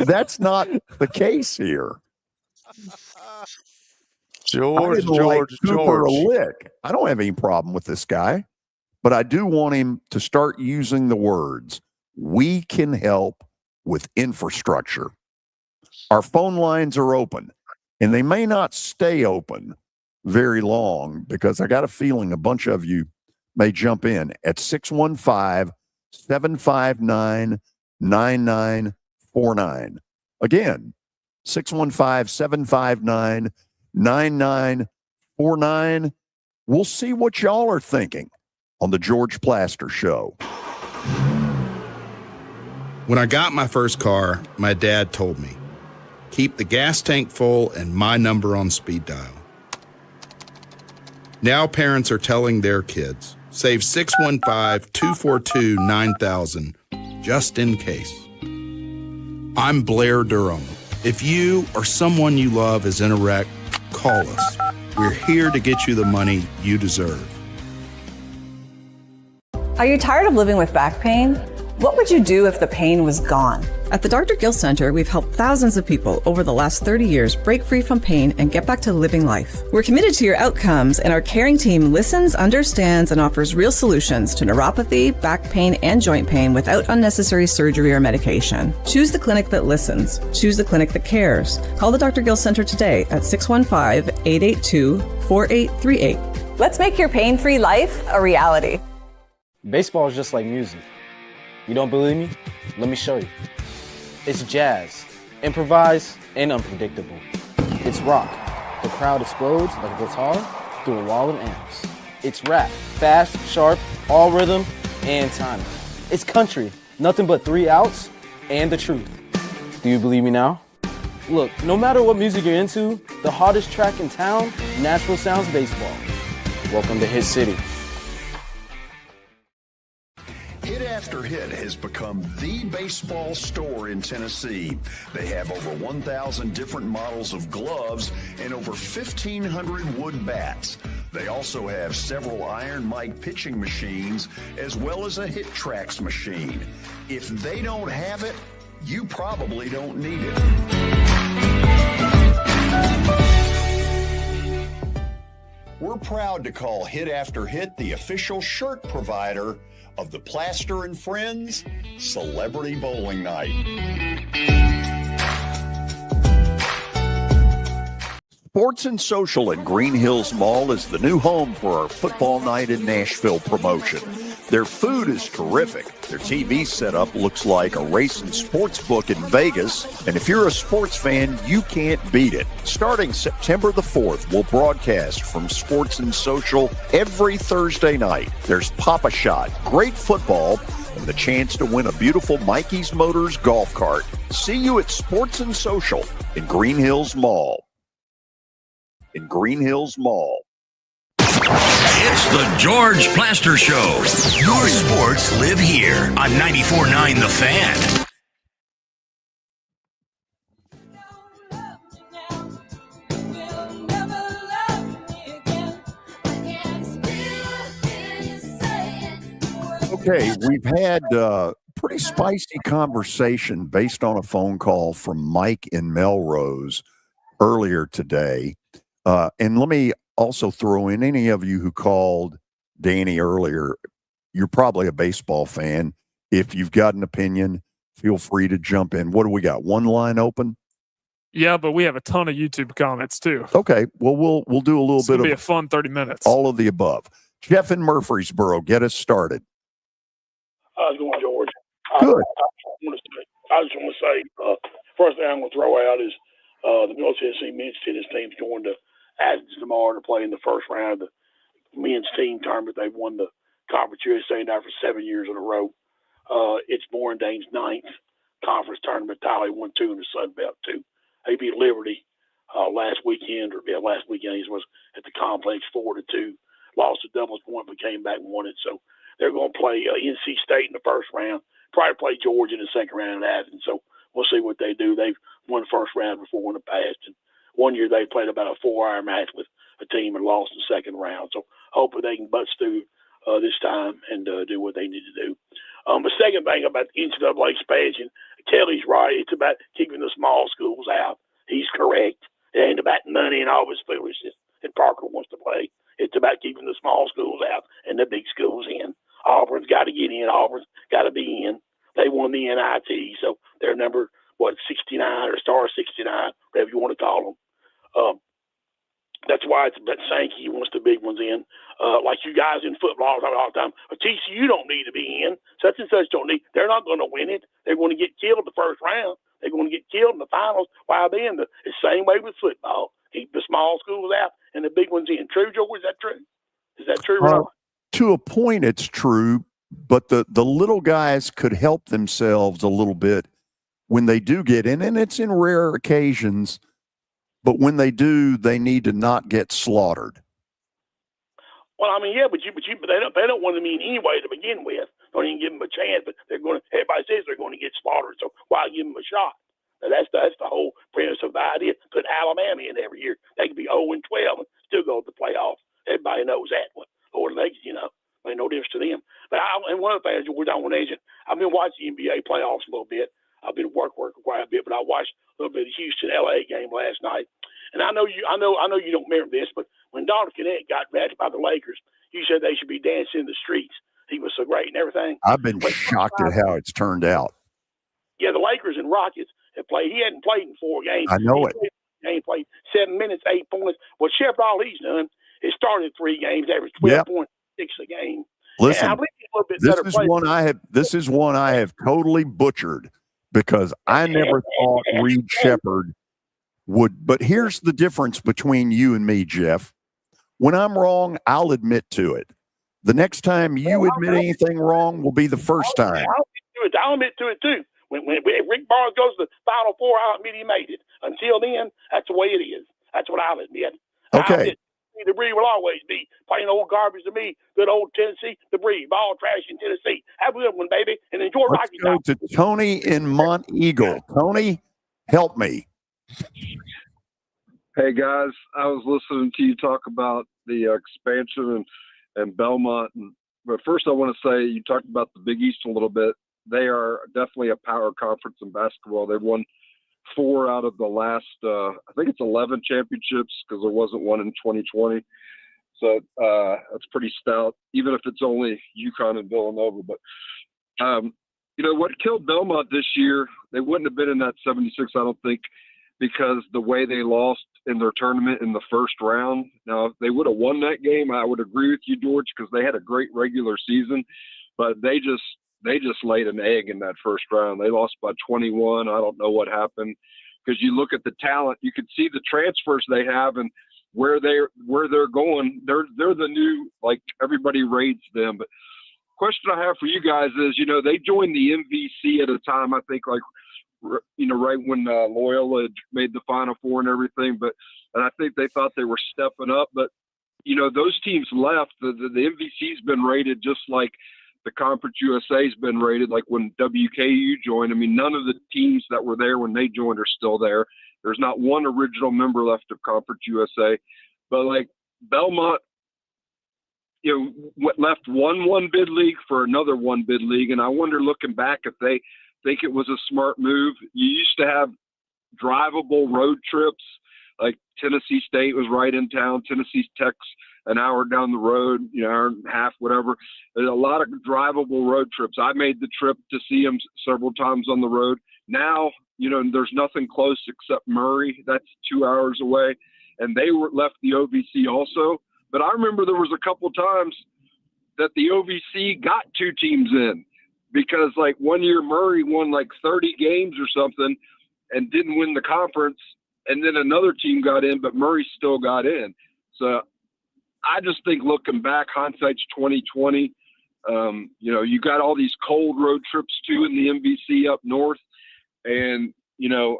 That's not the case here. George. Cooper a lick. I don't have any problem with this guy, but I do want him to start using the words, we can help with infrastructure. Our phone lines are open, and they may not stay open very long because I got a feeling a bunch of you may jump in at 615-759-9949. Again, 615-759-9949. We'll see what y'all are thinking on the George Plaster Show. When I got my first car, my dad told me, keep the gas tank full and my number on speed dial. Now parents are telling their kids, save 615-242-9000 just in case. I'm Blair Durham. If you or someone you love is in a wreck, call us. We're here to get you the money you deserve. Are you tired of living with back pain? What would you do if the pain was gone? At the Dr. Gill Center, we've helped thousands of people over the last 30 years break free from pain and get back to living life. We're committed to your outcomes, and our caring team listens, understands, and offers real solutions to neuropathy, back pain, and joint pain without unnecessary surgery or medication. Choose the clinic that listens. Choose the clinic that cares. Call the Dr. Gill Center today at 615-882-4838. Let's make your pain-free life a reality. Baseball is just like music. You don't believe me? Let me show you. It's jazz, improvised and unpredictable. It's rock. The crowd explodes like a guitar through a wall of amps. It's rap, fast, sharp, all rhythm and timing. It's country, nothing but 3 outs and the truth. Do you believe me now? Look, no matter what music you're into, the hottest track in town, Nashville Sounds Baseball. Welcome to Hit City. Hit After Hit has become the baseball store in Tennessee. They have over 1,000 different models of gloves and over 1,500 wood bats. They also have several Iron Mike pitching machines as well as a Hit Tracks machine. If they don't have it, you probably don't need it. We're proud to call Hit After Hit the official shirt provider of the Plaster and Friends Celebrity Bowling Night. Sports and Social at Green Hills Mall is the new home for our Football Night in Nashville promotion. Their food is terrific. Their TV setup looks like a racing sports book in Vegas. And if you're a sports fan, you can't beat it. Starting September the 4th, we'll broadcast from Sports and Social every Thursday night. There's Pop-A-Shot, great football, and the chance to win a beautiful Mikey's Motors golf cart. See you at Sports and Social in Green Hills Mall. In Green Hills Mall. It's the George Plaster Show. Your sports live here on 94.9 The Fan. Okay, we've had a pretty spicy conversation based on a phone call from Mike in Melrose earlier today. And let me also throw in any of you who called Danny earlier, you're probably a baseball fan. If you've got an opinion, feel free to jump in. What do we got? One line open? Yeah, but we have a ton of YouTube comments too. Okay, well, we'll do a little It's bit gonna of be a fun 30 minutes. all of the above. Jeff in Murfreesboro, get us started. How's it going, George? Good. I just want to say, first thing I'm going to throw out is The Middle Tennessee men's tennis team's going to Athens tomorrow to play in the first round of the men's team tournament. They've won the Conference USA now for 7 years in a row. It's Boring Dane's 9th conference tournament. Tyler won 2 in the Sun Belt, too. They beat Liberty last weekend he was at the complex 4-2. Lost the doubles point, but came back and won it. So they're going to play NC State in the first round. Probably play Georgia in the second round at Athens. So we'll see what they do. They've won the first round before in the past. And one year they played about a 4-hour match with a team and lost in the second round. So hopefully they can bust through this time and do what they need to do. The second thing about the NCAA expansion, Kelly's right. It's about keeping the small schools out. He's correct. It ain't about money and all this foolishness that Parker wants to play. It's about keeping the small schools out and the big schools in. Auburn's got to get in. Auburn's got to be in. They won the NIT, so they're number, 69 or star 69, whatever you want to call them. That's why it's about Sankey wants the big ones in. Like you guys in football talk all the time, TCU don't need to be in. Such and such don't need. They're not going to win it. They're going to get killed the first round. They're going to get killed in the finals. Why then? The same way with football. Keep the small schools out and the big ones in. True, Joe? Is that true? Is that true, Ron? To a point, it's true, but the little guys could help themselves a little bit when they do get in, and it's in rare occasions. But when they do, they need to not get slaughtered. Well, I mean, yeah, but they don't want them in anyway to begin with. Don't even give them a chance. But everybody says they're going to get slaughtered, so why give them a shot? Now, that's the whole premise of the idea. Put Alabama in every year. They could be 0-12 and still go to the playoffs. Everybody knows that one. Or legs, ain't no difference to them. But and one of the things we're down with agent, I've been watching the NBA playoffs a little bit. I've been working quite a bit, but I watched a little bit of the Houston-LA game last night. And I know you don't remember this, but when Donald Connect got drafted by the Lakers, you said they should be dancing in the streets. He was so great and everything. I've been shocked at how it's turned out. Yeah, the Lakers and Rockets have played. He hadn't played in 4 games. I know it. He played 7 minutes, 8 points. Well, Shep, all he's done is started 3 games, averaged 12.6 a game. Listen, this is one I have totally butchered because I never thought Reed Sheppard would. But here's the difference between you and me, Jeff. When I'm wrong, I'll admit to it. The next time you admit anything wrong will be the first time. I'll admit to it too. When Rick Barnes goes to the Final Four, I'll admit he made it. Until then, that's the way it is. That's what I'll admit. Okay. Debris will always be plain old garbage to me. Good old Tennessee debris, ball trash in Tennessee. Have a good one, baby, and enjoy Rocky Let's go to Tony in Mont Eagle. Tony, help me. Hey guys, I was listening to you talk about the expansion and Belmont, but first I want to say you talked about the Big East a little bit. They are definitely a power conference in basketball. They've won 4 out of the last, I think it's 11 championships because there wasn't one in 2020. So that's pretty stout, even if it's only UConn and Villanova. But, what killed Belmont this year, they wouldn't have been in that 76, I don't think, because the way they lost in their tournament in the first round. Now, if they would have won that game, I would agree with you, George, because they had a great regular season. But they just laid an egg in that first round. They lost by 21. I don't know what happened because you look at the talent, you can see the transfers they have and where they're going. They're the new, like everybody rates them. But question I have for you guys is, they joined the MVC at a time, I think right when Loyola had made the Final Four and everything. And I think they thought they were stepping up, but those teams left. The MVC's been rated just like the Conference USA's been rated, like when WKU joined. I mean, none of the teams that were there when they joined are still there. There's not one original member left of Conference USA. But like Belmont, left one bid league for another one bid league. And I wonder, looking back, if they think it was a smart move. You used to have drivable road trips, like Tennessee State was right in town. Tennessee Tech's an hour down the road, hour and a half, whatever. There's a lot of drivable road trips. I made the trip to see them several times on the road. Now, there's nothing close except Murray. That's 2 hours away. And they left the OVC also. But I remember there was a couple times that the OVC got 2 teams in because, like, one year Murray won like 30 games or something and didn't win the conference. and then another team got in, but Murray still got in. So I just think looking back, hindsight's 2020. You got all these cold road trips too in the MVC up north, and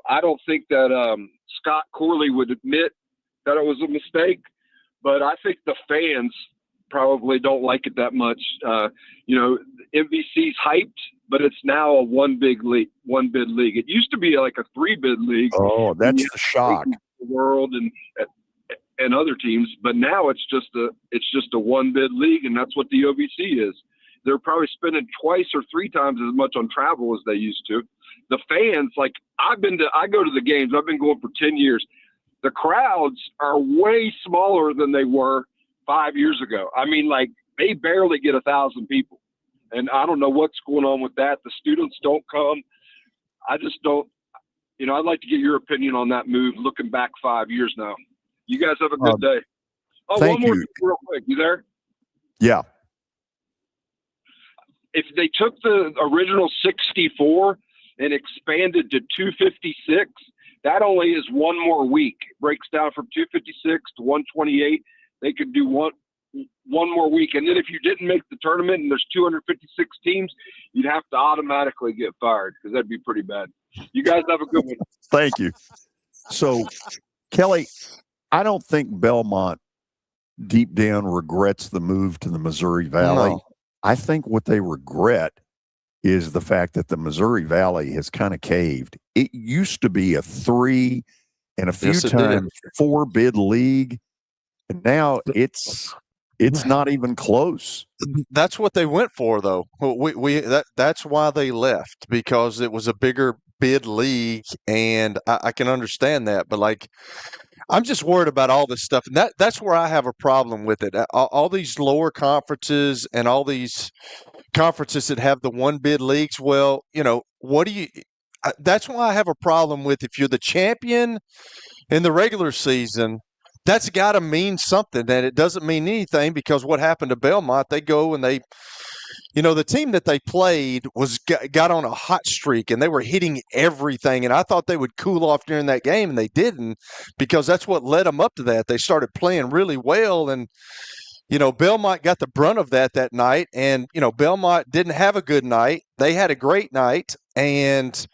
I don't think that Scott Corley would admit that it was a mistake, but I think the fans probably don't like it that much. MVC's hyped, but it's now a one bid league. It used to be like a 3-bid league. Oh, that's the shock. The world and other teams, but now it's just a 1-bid league, and that's what the OVC is. They're probably spending twice or 3 times as much on travel as they used to. The fans, like I go to the games. I've been going for 10 years. The crowds are way smaller than they were 5 years ago. I mean, like they barely get 1,000 people, and I don't know what's going on with that. The students don't come. I just don't. I'd like to get your opinion on that move. Looking back 5 years now. You guys have a good day. Oh, thank one more you. thing real quick. You there? Yeah. If they took the original 64 and expanded to 256, that only is one more week. It breaks down from 256 to 128. They could do one more week. And then if you didn't make the tournament and there's 256 teams, you'd have to automatically get fired because that'd be pretty bad. You guys have a good one. Thank you. So, Kelly, I don't think Belmont deep down regrets the move to the Missouri Valley. No. I think what they regret is the fact that the Missouri Valley has kind of caved. It used to be a 3 and a few times 4-bid league, and now it's not even close. That's what they went for, though. That's why they left, because it was a bigger bid league, and I can understand that. But like, I'm just worried about all this stuff, and that's where I have a problem with it. All these lower conferences and all these conferences that have the 1-bid leagues. Well, what do you? That's why I have a problem with, if you're the champion in the regular season, that's got to mean something, and it doesn't mean anything, because what happened to Belmont, they go and they, the team that they played got on a hot streak, and they were hitting everything, and I thought they would cool off during that game, and they didn't, because that's what led them up to that. They started playing really well, and Belmont got the brunt of that night, and Belmont didn't have a good night. They had a great night, and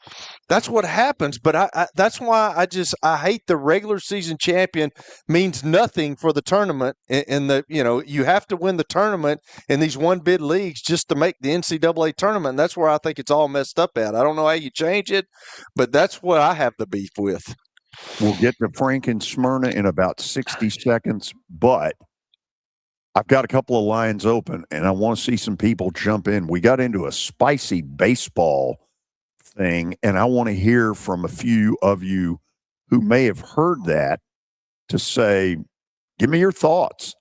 that's what happens. But that's why I hate the regular season champion means nothing for the tournament. You have to win the tournament in these 1-bid leagues just to make the NCAA tournament. And that's where I think it's all messed up at. I don't know how you change it, but that's what I have the beef with. We'll get to Frank and Smyrna in about 60 seconds, but I've got a couple of lines open, and I want to see some people jump in. We got into a spicy baseball thing, and I want to hear from a few of you who may have heard that to say, give me your thoughts.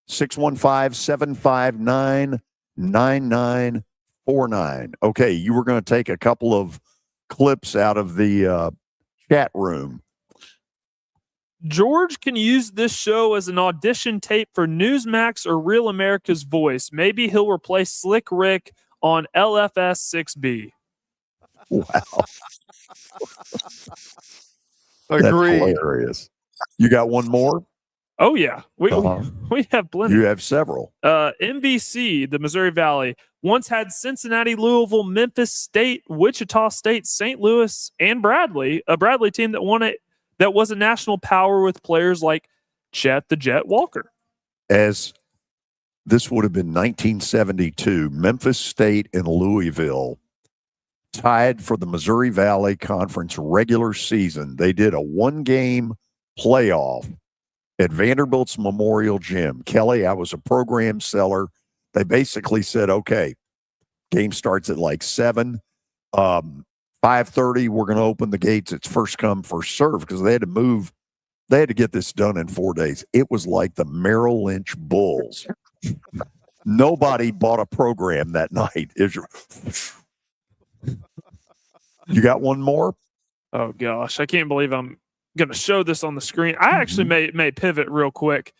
615-759-9949. Okay, you were going to take a couple of clips out of the chat room. George can use this show as an audition tape for Newsmax or Real America's Voice. Maybe he'll replace Slick Rick on LFS 6B. Wow. Agreed. That's hilarious. You got one more? Oh, yeah. We have plenty. You have several. MVC, the Missouri Valley, once had Cincinnati, Louisville, Memphis State, Wichita State, St. Louis, and Bradley, a Bradley team that won it. That was a national power with players like Chet the Jet Walker. As this would have been 1972, Memphis State and Louisville tied for the Missouri Valley Conference regular season. They did a 1-game playoff at Vanderbilt's Memorial Gym. Kelly, I was a program seller. They basically said, okay, game starts at like 7. 5:30, we're going to open the gates. It's first come, first serve, because they had to move. They had to get this done in 4 days. It was like the Merrill Lynch Bulls. Nobody bought a program that night. You got one more? Oh, gosh. I can't believe I'm going to show this on the screen. I actually may pivot real quick.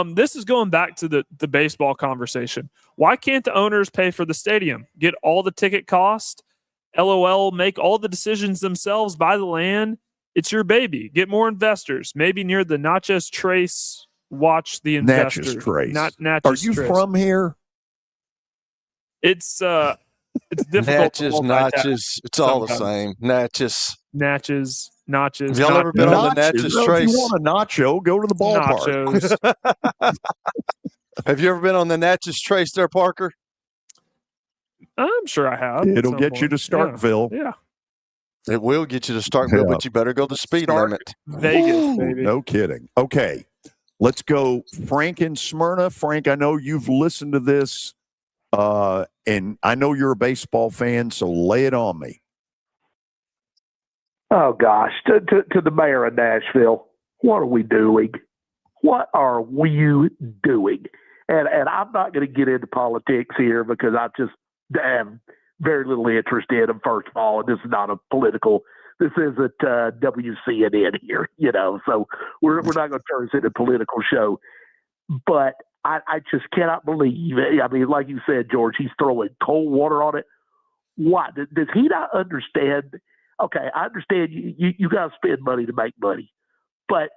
This is going back to the baseball conversation. Why can't the owners pay for the stadium? Get all the ticket cost? LOL, make all the decisions themselves, buy the land. It's your baby. Get more investors. Maybe near the Natchez Trace. Watch the investor. Natchez Trace. Not Are Natchez you Trace. from here? It's difficult. Natchez, to multitask Natchez. It's all the sometimes. same. Natchez. Natchez. Have y'all ever been on the Natchez Well, if you Trace? want a nacho, go to the ballpark. Nachos. Have you ever been on the Natchez Trace there, Parker? I'm sure I have. It'll get you to Starkville. Yeah. It will get you to Starkville, Yeah. but you better go the speed limit. Vegas, Ooh, baby. no kidding. Okay, let's go Frank in Smyrna. Frank, I know you've listened to this, and I know you're a baseball fan, so lay it on me. Oh, gosh. To the mayor of Nashville, what are we doing? What are we doing? And I'm not going to get into politics here because I just have very little interest in them, first of all. And this is not a political – this isn't WCNN here, So we're not going to turn this into a political show. But I just cannot believe – I mean, like you said, George, he's throwing cold water on it. Why? Does he not understand – okay, I understand you got to spend money to make money, but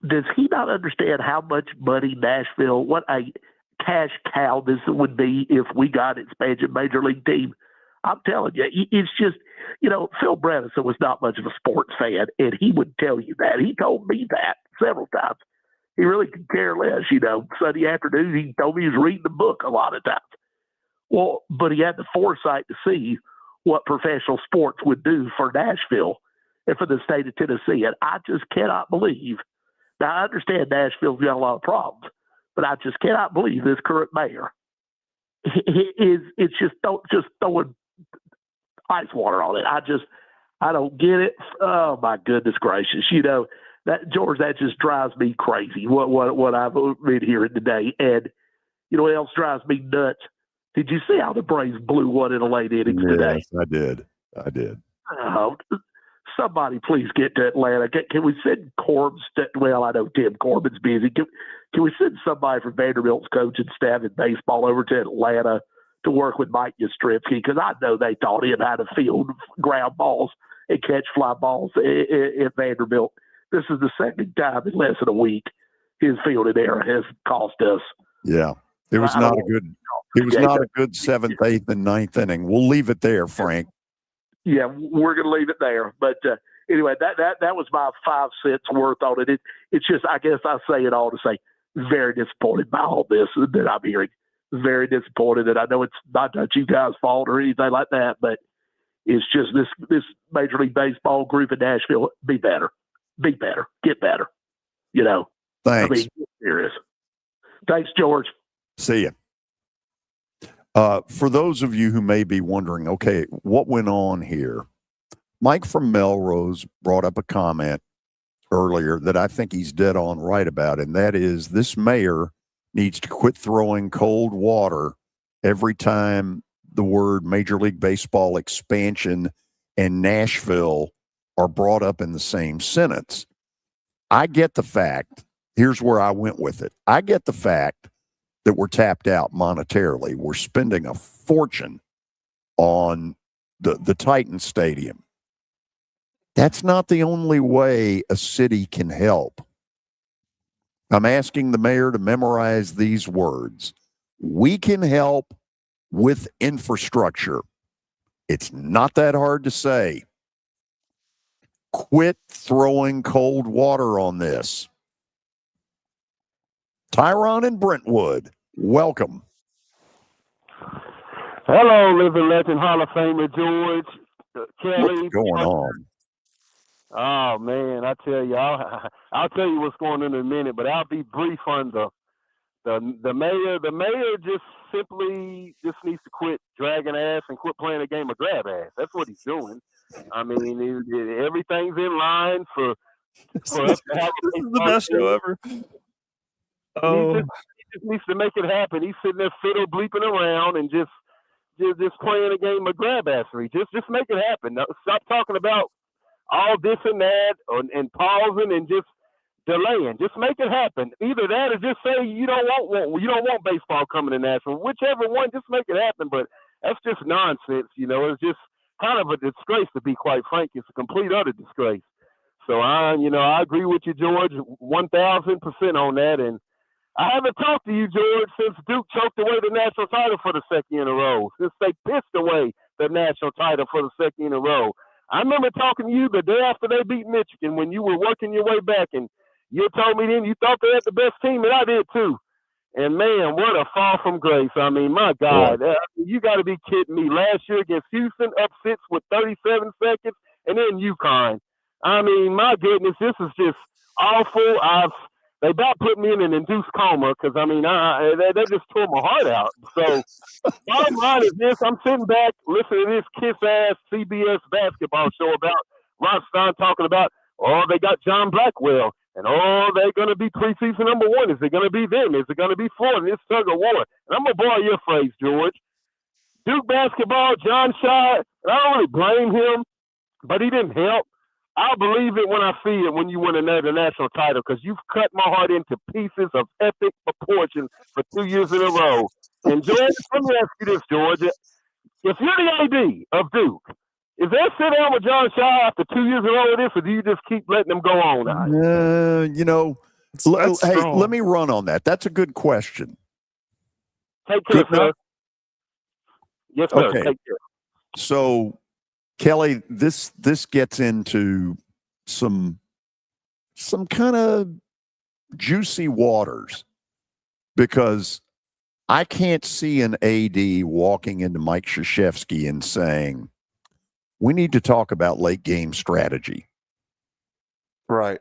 does he not understand how much money Nashville, what a cash cow this would be if we got an expansion major league team? I'm telling you, it's just, Phil Bredesen was not much of a sports fan, and he would tell you that. He told me that several times. He really could care less, Sunday afternoon, he told me he was reading the book a lot of times. Well, but he had the foresight to see what professional sports would do for Nashville and for the state of Tennessee. And I just cannot believe. Now, I understand Nashville's got a lot of problems, but I just cannot believe this current mayor it's just throwing ice water on it. I don't get it. Oh, my goodness gracious. That George, that just drives me crazy, what I've been hearing today. And what else drives me nuts? Did you see how the Braves blew one in the late innings today? Yes, I did. Somebody please get to Atlanta. Can we send Corbs well, I know Tim Corbin's busy. Can we send somebody from Vanderbilt's coaching staff in baseball over to Atlanta to work with Mike Yastrzemski? Because I know they taught him how to field ground balls and catch fly balls at Vanderbilt. This is the second time in less than a week his fielding error has cost us. Yeah. It was not a good 7th, 8th, and 9th inning. We'll leave it there, Frank. Yeah, we're going to leave it there. But anyway, that was my 5 cents worth on it. It's just, I guess I say it all to say, very disappointed by all this that I'm hearing. Very disappointed. And I know it's not you guys' fault or anything like that, but it's just this Major League Baseball group in Nashville, be better. Be better. Get better. Thanks. I mean, get serious. Thanks, George. See you. For those of you who may be wondering, okay, what went on here? Mike from Melrose brought up a comment earlier that I think he's dead on right about, and that is this mayor needs to quit throwing cold water every time the word Major League Baseball expansion and Nashville are brought up in the same sentence. I get the fact, here's where I went with it. I get the fact that we're tapped out monetarily. We're spending a fortune on the Titan Stadium. That's not the only way a city can help. I'm asking the mayor to memorize these words. We can help with infrastructure. It's not that hard to say. Quit throwing cold water on this. Tyron and Brentwood, welcome. Hello, living legend, Hall of Famer George, Kelly. What's going on? Oh man, I tell you, I'll tell you what's going on in a minute, but I'll be brief on the mayor. The mayor just simply needs to quit dragging ass and quit playing a game of grab ass. That's what he's doing. I mean, everything's in line for us to have. This is the best show ever. Oh, he just needs to make it happen. He's sitting there fiddle bleeping around and just playing a game of grab assery. Just make it happen. Now, stop talking about all this and that and pausing and just delaying. Just make it happen. Either that or just say you don't want baseball coming to Nashville. Whichever one, just make it happen. But that's just nonsense. It's just kind of a disgrace, to be quite frank. It's a complete utter disgrace. So I agree with you, George, 1,000% on that. And I haven't talked to you, George, since Duke choked away the national title for the second year in a row. Since they pissed away the national title for the second year in a row. I remember talking to you the day after they beat Michigan when you were working your way back, and you told me then you thought they had the best team, and I did too. And, man, what a fall from grace. I mean, my God, you got to be kidding me. Last year against Houston, up 6 with 37 seconds, and then UConn. I mean, my goodness, this is just awful. They about put me in an induced coma because, I mean, they just tore my heart out. So, bottom line is this. I'm sitting back listening to this kiss-ass CBS basketball show about Ron Stein talking about, they got John Blackwell. And, they're going to be preseason number 1. Is it going to be them? Is it going to be Florida? This tug of war. And I'm going to borrow your phrase, George. Duke basketball, John Shire, I don't really blame him, but he didn't help. I'll believe it when I see it when you win another national title because you've cut my heart into pieces of epic proportions for 2 years in a row. And, George, let me ask you this, George. If you're the AD of Duke, is there sit down with John Shire after 2 years in a row of this, or do you just keep letting them go on? Let me run on that. That's a good question. Take care, sir. Yes, sir. Okay. Take care. So, Kelly, this gets into some kind of juicy waters because I can't see an AD walking into Mike Krzyzewski and saying, we need to talk about late game strategy. Right.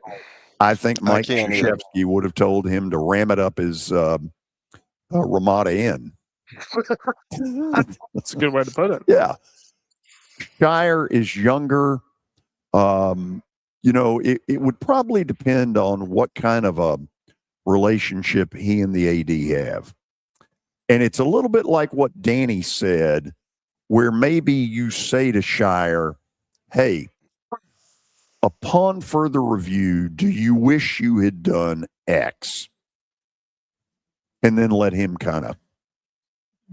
I think Mike Krzyzewski would have told him to ram it up his Ramada Inn. That's a good way to put it. Yeah. Shire is younger. It would probably depend on what kind of a relationship he and the AD have. And it's a little bit like what Danny said, where maybe you say to Shire, hey, upon further review, do you wish you had done X? And then let him kind of.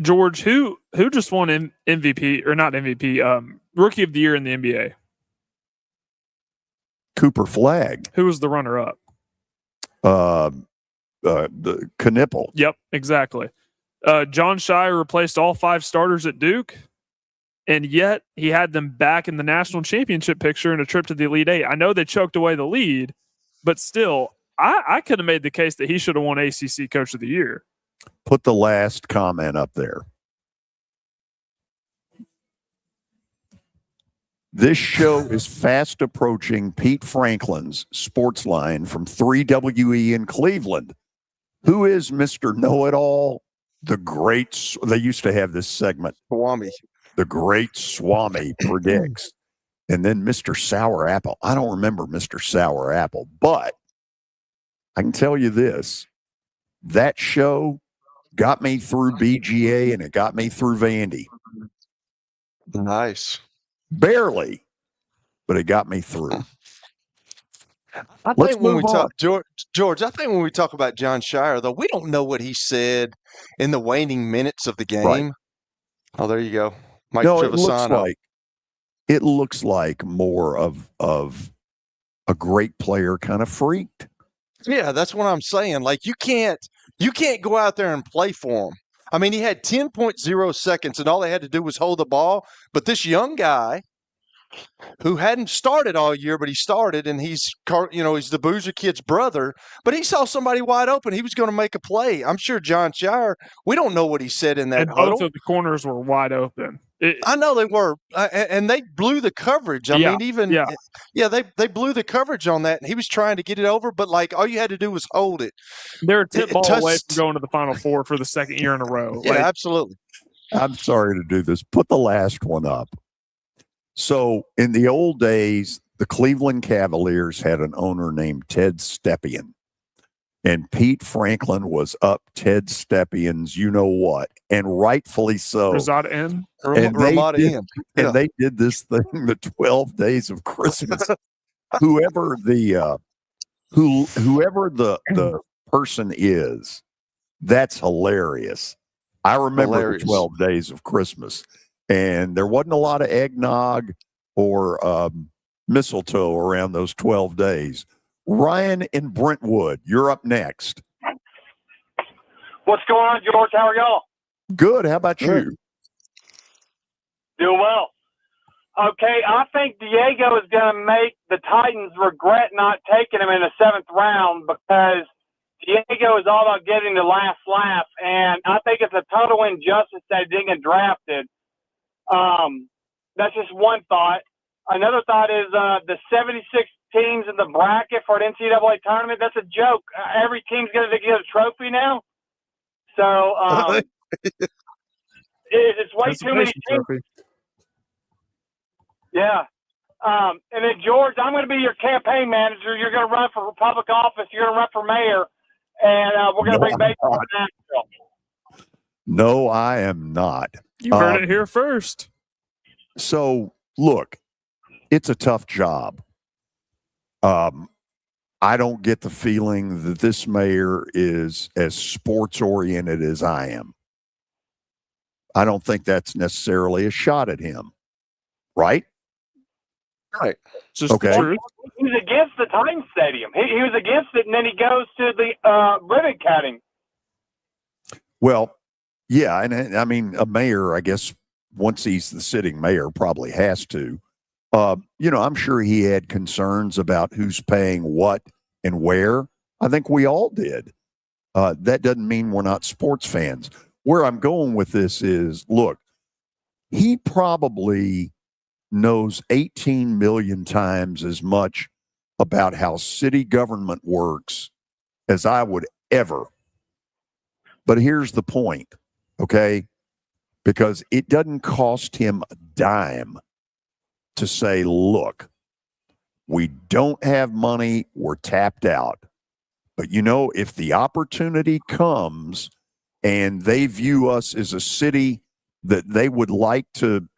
George, who just won MVP, or not MVP, Rookie of the Year in the NBA? Cooper Flagg. Who was the runner-up? The Knipple. Yep, exactly. John Shire replaced all 5 starters at Duke, and yet he had them back in the national championship picture in a trip to the Elite Eight. I know they choked away the lead, but still, I could have made the case that he should have won ACC Coach of the Year. Put the last comment up there. This show is fast approaching Pete Franklin's sports line from 3WE in Cleveland. Who is Mr. Know-It-All? The great, they used to have this segment. Swami. The great Swami predicts. And then Mr. Sour Apple. I don't remember Mr. Sour Apple, but I can tell you this. That show got me through BGA and it got me through Vandy. Nice. Barely, but it got me through. I think when we talk, George, I think when we talk about John Shire, though, we don't know what he said in the waning minutes of the game. Right. Oh, there you go. Mike No, Trevisano. it looks like more of a great player kind of freaked. Yeah, that's what I'm saying. Like you can't go out there and play for him. I mean, he had 10.0 seconds, and all they had to do was hold the ball. But this young guy, who hadn't started all year, but he started, and he's the Boozer kid's brother. But he saw somebody wide open. He was going to make a play. I'm sure John Shire. We don't know what he said in that and huddle. both of the corners were wide open. I know they were, and they blew the coverage. I mean, they blew the coverage on that. And he was trying to get it over, but like all you had to do was hold it. They're a tip ball away from going to the Final Four for the second year in a row. Yeah, absolutely. I'm sorry to do this. Put the last one up. So in the old days, the Cleveland Cavaliers had an owner named Ted Stepien. And Pete Franklin was up Ted Stepien's you-know-what, and rightfully so. Ramada Inn? Ramada Inn. And they did this thing, the 12 days of Christmas. whoever the person is, that's hilarious. I remember the 12 days of Christmas. and there wasn't a lot of eggnog or mistletoe around those 12 days. Ryan in Brentwood, you're up next. What's going on, George? How are y'all? Good. How about you? Doing well. Okay, I think Diego is going to make the Titans regret not taking him in the 7th round because Diego is all about getting the last laugh, and I think it's a total injustice that he didn't get drafted. That's just one thought. Another thought is the 76 teams in the bracket for an NCAA tournament. That's a joke. Every team's going to get a trophy now. So it's way too many teams. Yeah. And then, George, I'm going to be your campaign manager. You're going to run for public office. You're going to run for mayor. And we're going to bring baseball to Nashville. No, I am not. You heard it here first. So, look, it's a tough job. I don't get the feeling that this mayor is as sports-oriented as I am. I don't think that's necessarily a shot at him. Right? Right. Okay. He was against the Titan Stadium. He was against it, and then he goes to the ribbon cutting. Well, yeah, and I mean, a mayor, I guess, once he's the sitting mayor, probably has to. I'm sure he had concerns about who's paying what and where. I think we all did. That doesn't mean we're not sports fans. Where I'm going with this is, look, he probably knows 18 million times as much about how city government works as I would ever. But here's the point, okay? Because it doesn't cost him a dime to say, look, we don't have money, we're tapped out. But if the opportunity comes and they view us as a city that they would like to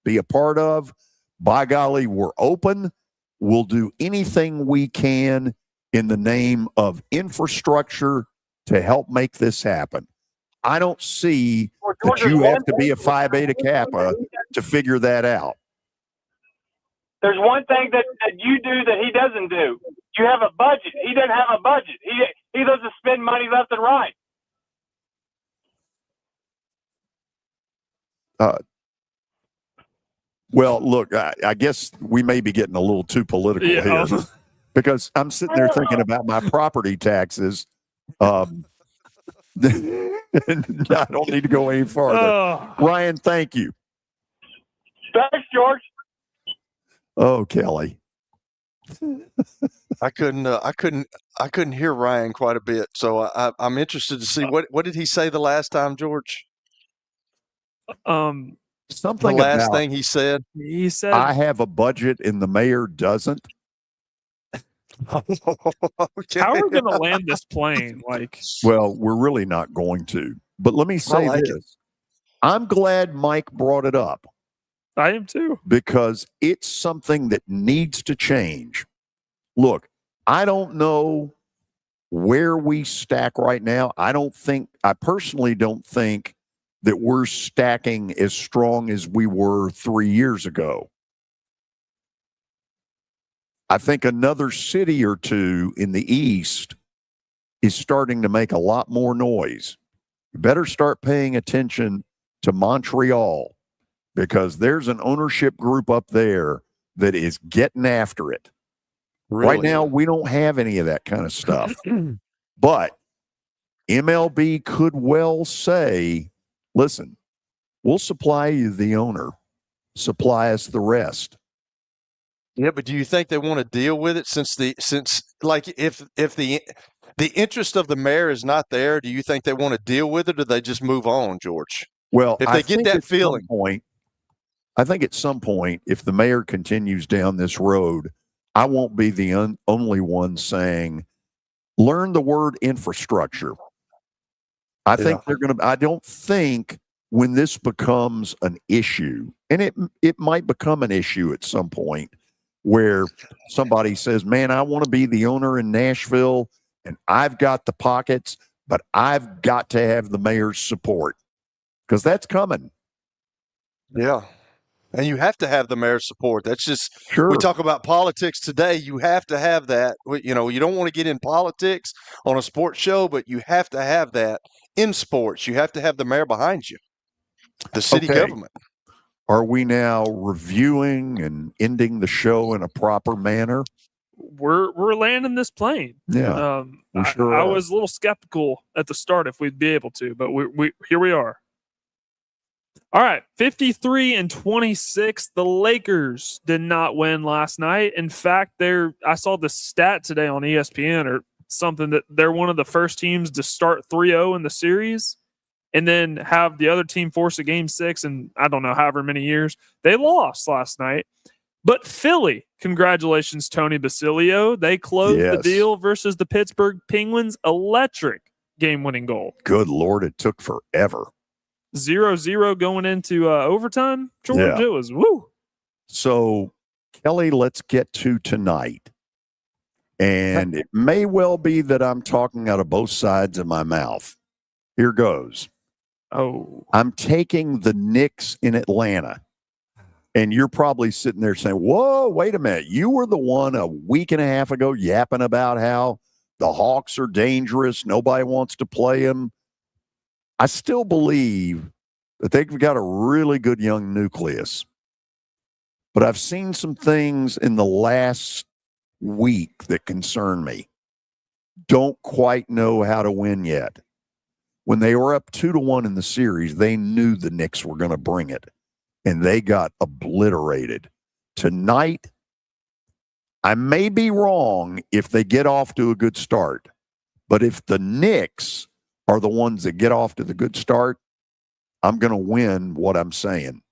be a part of, by golly, we're open. We'll do anything we can in the name of infrastructure to help make this happen. I don't see that you have to be a Phi Beta Kappa to figure that out. There's one thing that you do that he doesn't do. You have a budget. He doesn't have a budget. He doesn't spend money left and right. Well, look, I guess we may be getting a little too political here because I'm sitting there thinking about my property taxes. I don't need to go any farther. Ryan, thank you. Thanks, George. Oh, Kelly. I couldn't hear Ryan quite a bit, so I'm interested to see what did he say the last time, George? Something the last about, thing he said. He said, I have a budget and the mayor doesn't. Okay. How are we going to land this plane? Well, we're really not going to. But let me say this. I'm glad Mike brought it up. I am too. Because it's something that needs to change. Look, I don't know where we stack right now. I personally don't think that we're stacking as strong as we were 3 years ago. I think another city or two in the East is starting to make a lot more noise. You better start paying attention to Montreal because there's an ownership group up there that is getting after it. Really? Right now, we don't have any of that kind of stuff. But MLB could well say, listen, we'll supply you the owner, supply us the rest. Yeah, but do you think they want to deal with it since if the interest of the mayor is not there, do you think they want to deal with it or they just move on, George? Well, if they get that feeling. I think at some point, if the mayor continues down this road, I won't be the only one saying, learn the word infrastructure. I think they're going to, I don't think when this becomes an issue, and it might become an issue at some point where somebody says, man, I want to be the owner in Nashville and I've got the pockets, but I've got to have the mayor's support because that's coming. Yeah. And you have to have the mayor's support. That's just, Sure. we talk about politics today. You have to have that. You know, you don't want to get in politics on a sports show, but you have to have that in sports. You have to have the mayor behind you, the city government. Are we now reviewing and ending the show in a proper manner? We're landing this plane. Yeah, we sure I are. was a little skeptical at the start if we'd be able to, but we here we are. All right, 53-26. The Lakers did not win last night. In fact, I saw the stat today on ESPN or something that they're one of the first teams to start 3-0 in the series and then have the other team force a game 6 in, I don't know, however many years. They lost last night. But Philly, congratulations, Tony Basilio. They closed the deal versus the Pittsburgh Penguins. Electric game-winning goal. Good Lord, it took forever. 0-0 going into overtime, George. Yeah. It was woo. So, Kelly, let's get to tonight. And it may well be that I'm talking out of both sides of my mouth. Here goes. Oh. I'm taking the Knicks in Atlanta. And you're probably sitting there saying, whoa, wait a minute. You were the one a week and a half ago yapping about how the Hawks are dangerous. Nobody wants to play them. I still believe that they've got a really good young nucleus. But I've seen some things in the last week that concern me. Don't quite know how to win yet. When they were up 2-1 in the series, they knew the Knicks were going to bring it. And they got obliterated. Tonight, I may be wrong if they get off to a good start. But if the Knicks are the ones that get off to the good start, I'm going to win what I'm saying.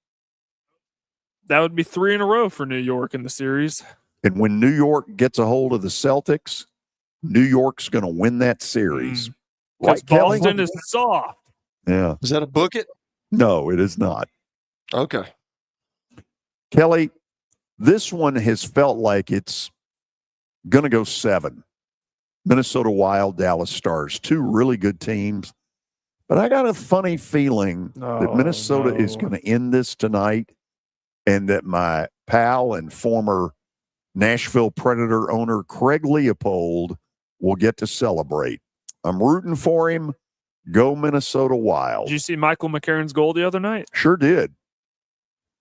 That would be 3 in a row for New York in the series. And when New York gets a hold of the Celtics, New York's going to win that series. Because Right, Kelly? Boston is soft. Yeah. Is that a book it? No, it is not. Okay. Kelly, this one has felt like it's going to go 7. Minnesota Wild, Dallas Stars, 2 really good teams. But I got a funny feeling that Minnesota is going to end this tonight and that my pal and former Nashville Predator owner Craig Leopold will get to celebrate. I'm rooting for him. Go Minnesota Wild. Did you see Michael McCarron's goal the other night? Sure did.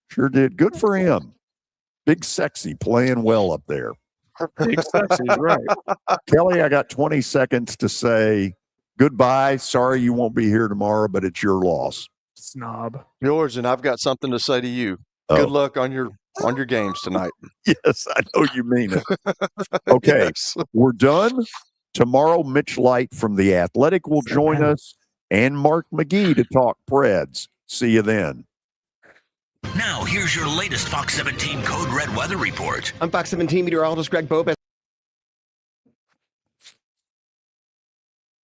Sure did. Good for him. Big Sexy playing well up there. Big Sexy is right. Kelly, I got 20 seconds to say goodbye. Sorry you won't be here tomorrow, but it's your loss. Snob. Yours, and I've got something to say to you. Good luck on your games tonight. Yes, I know you mean it. Okay, Yes. We're done. Tomorrow, Mitch Light from The Athletic will join us and Mark McGee to talk Preds. See you then. Now, here's your latest Fox 17 Code Red weather report. I'm Fox 17 meteorologist Greg Bobet.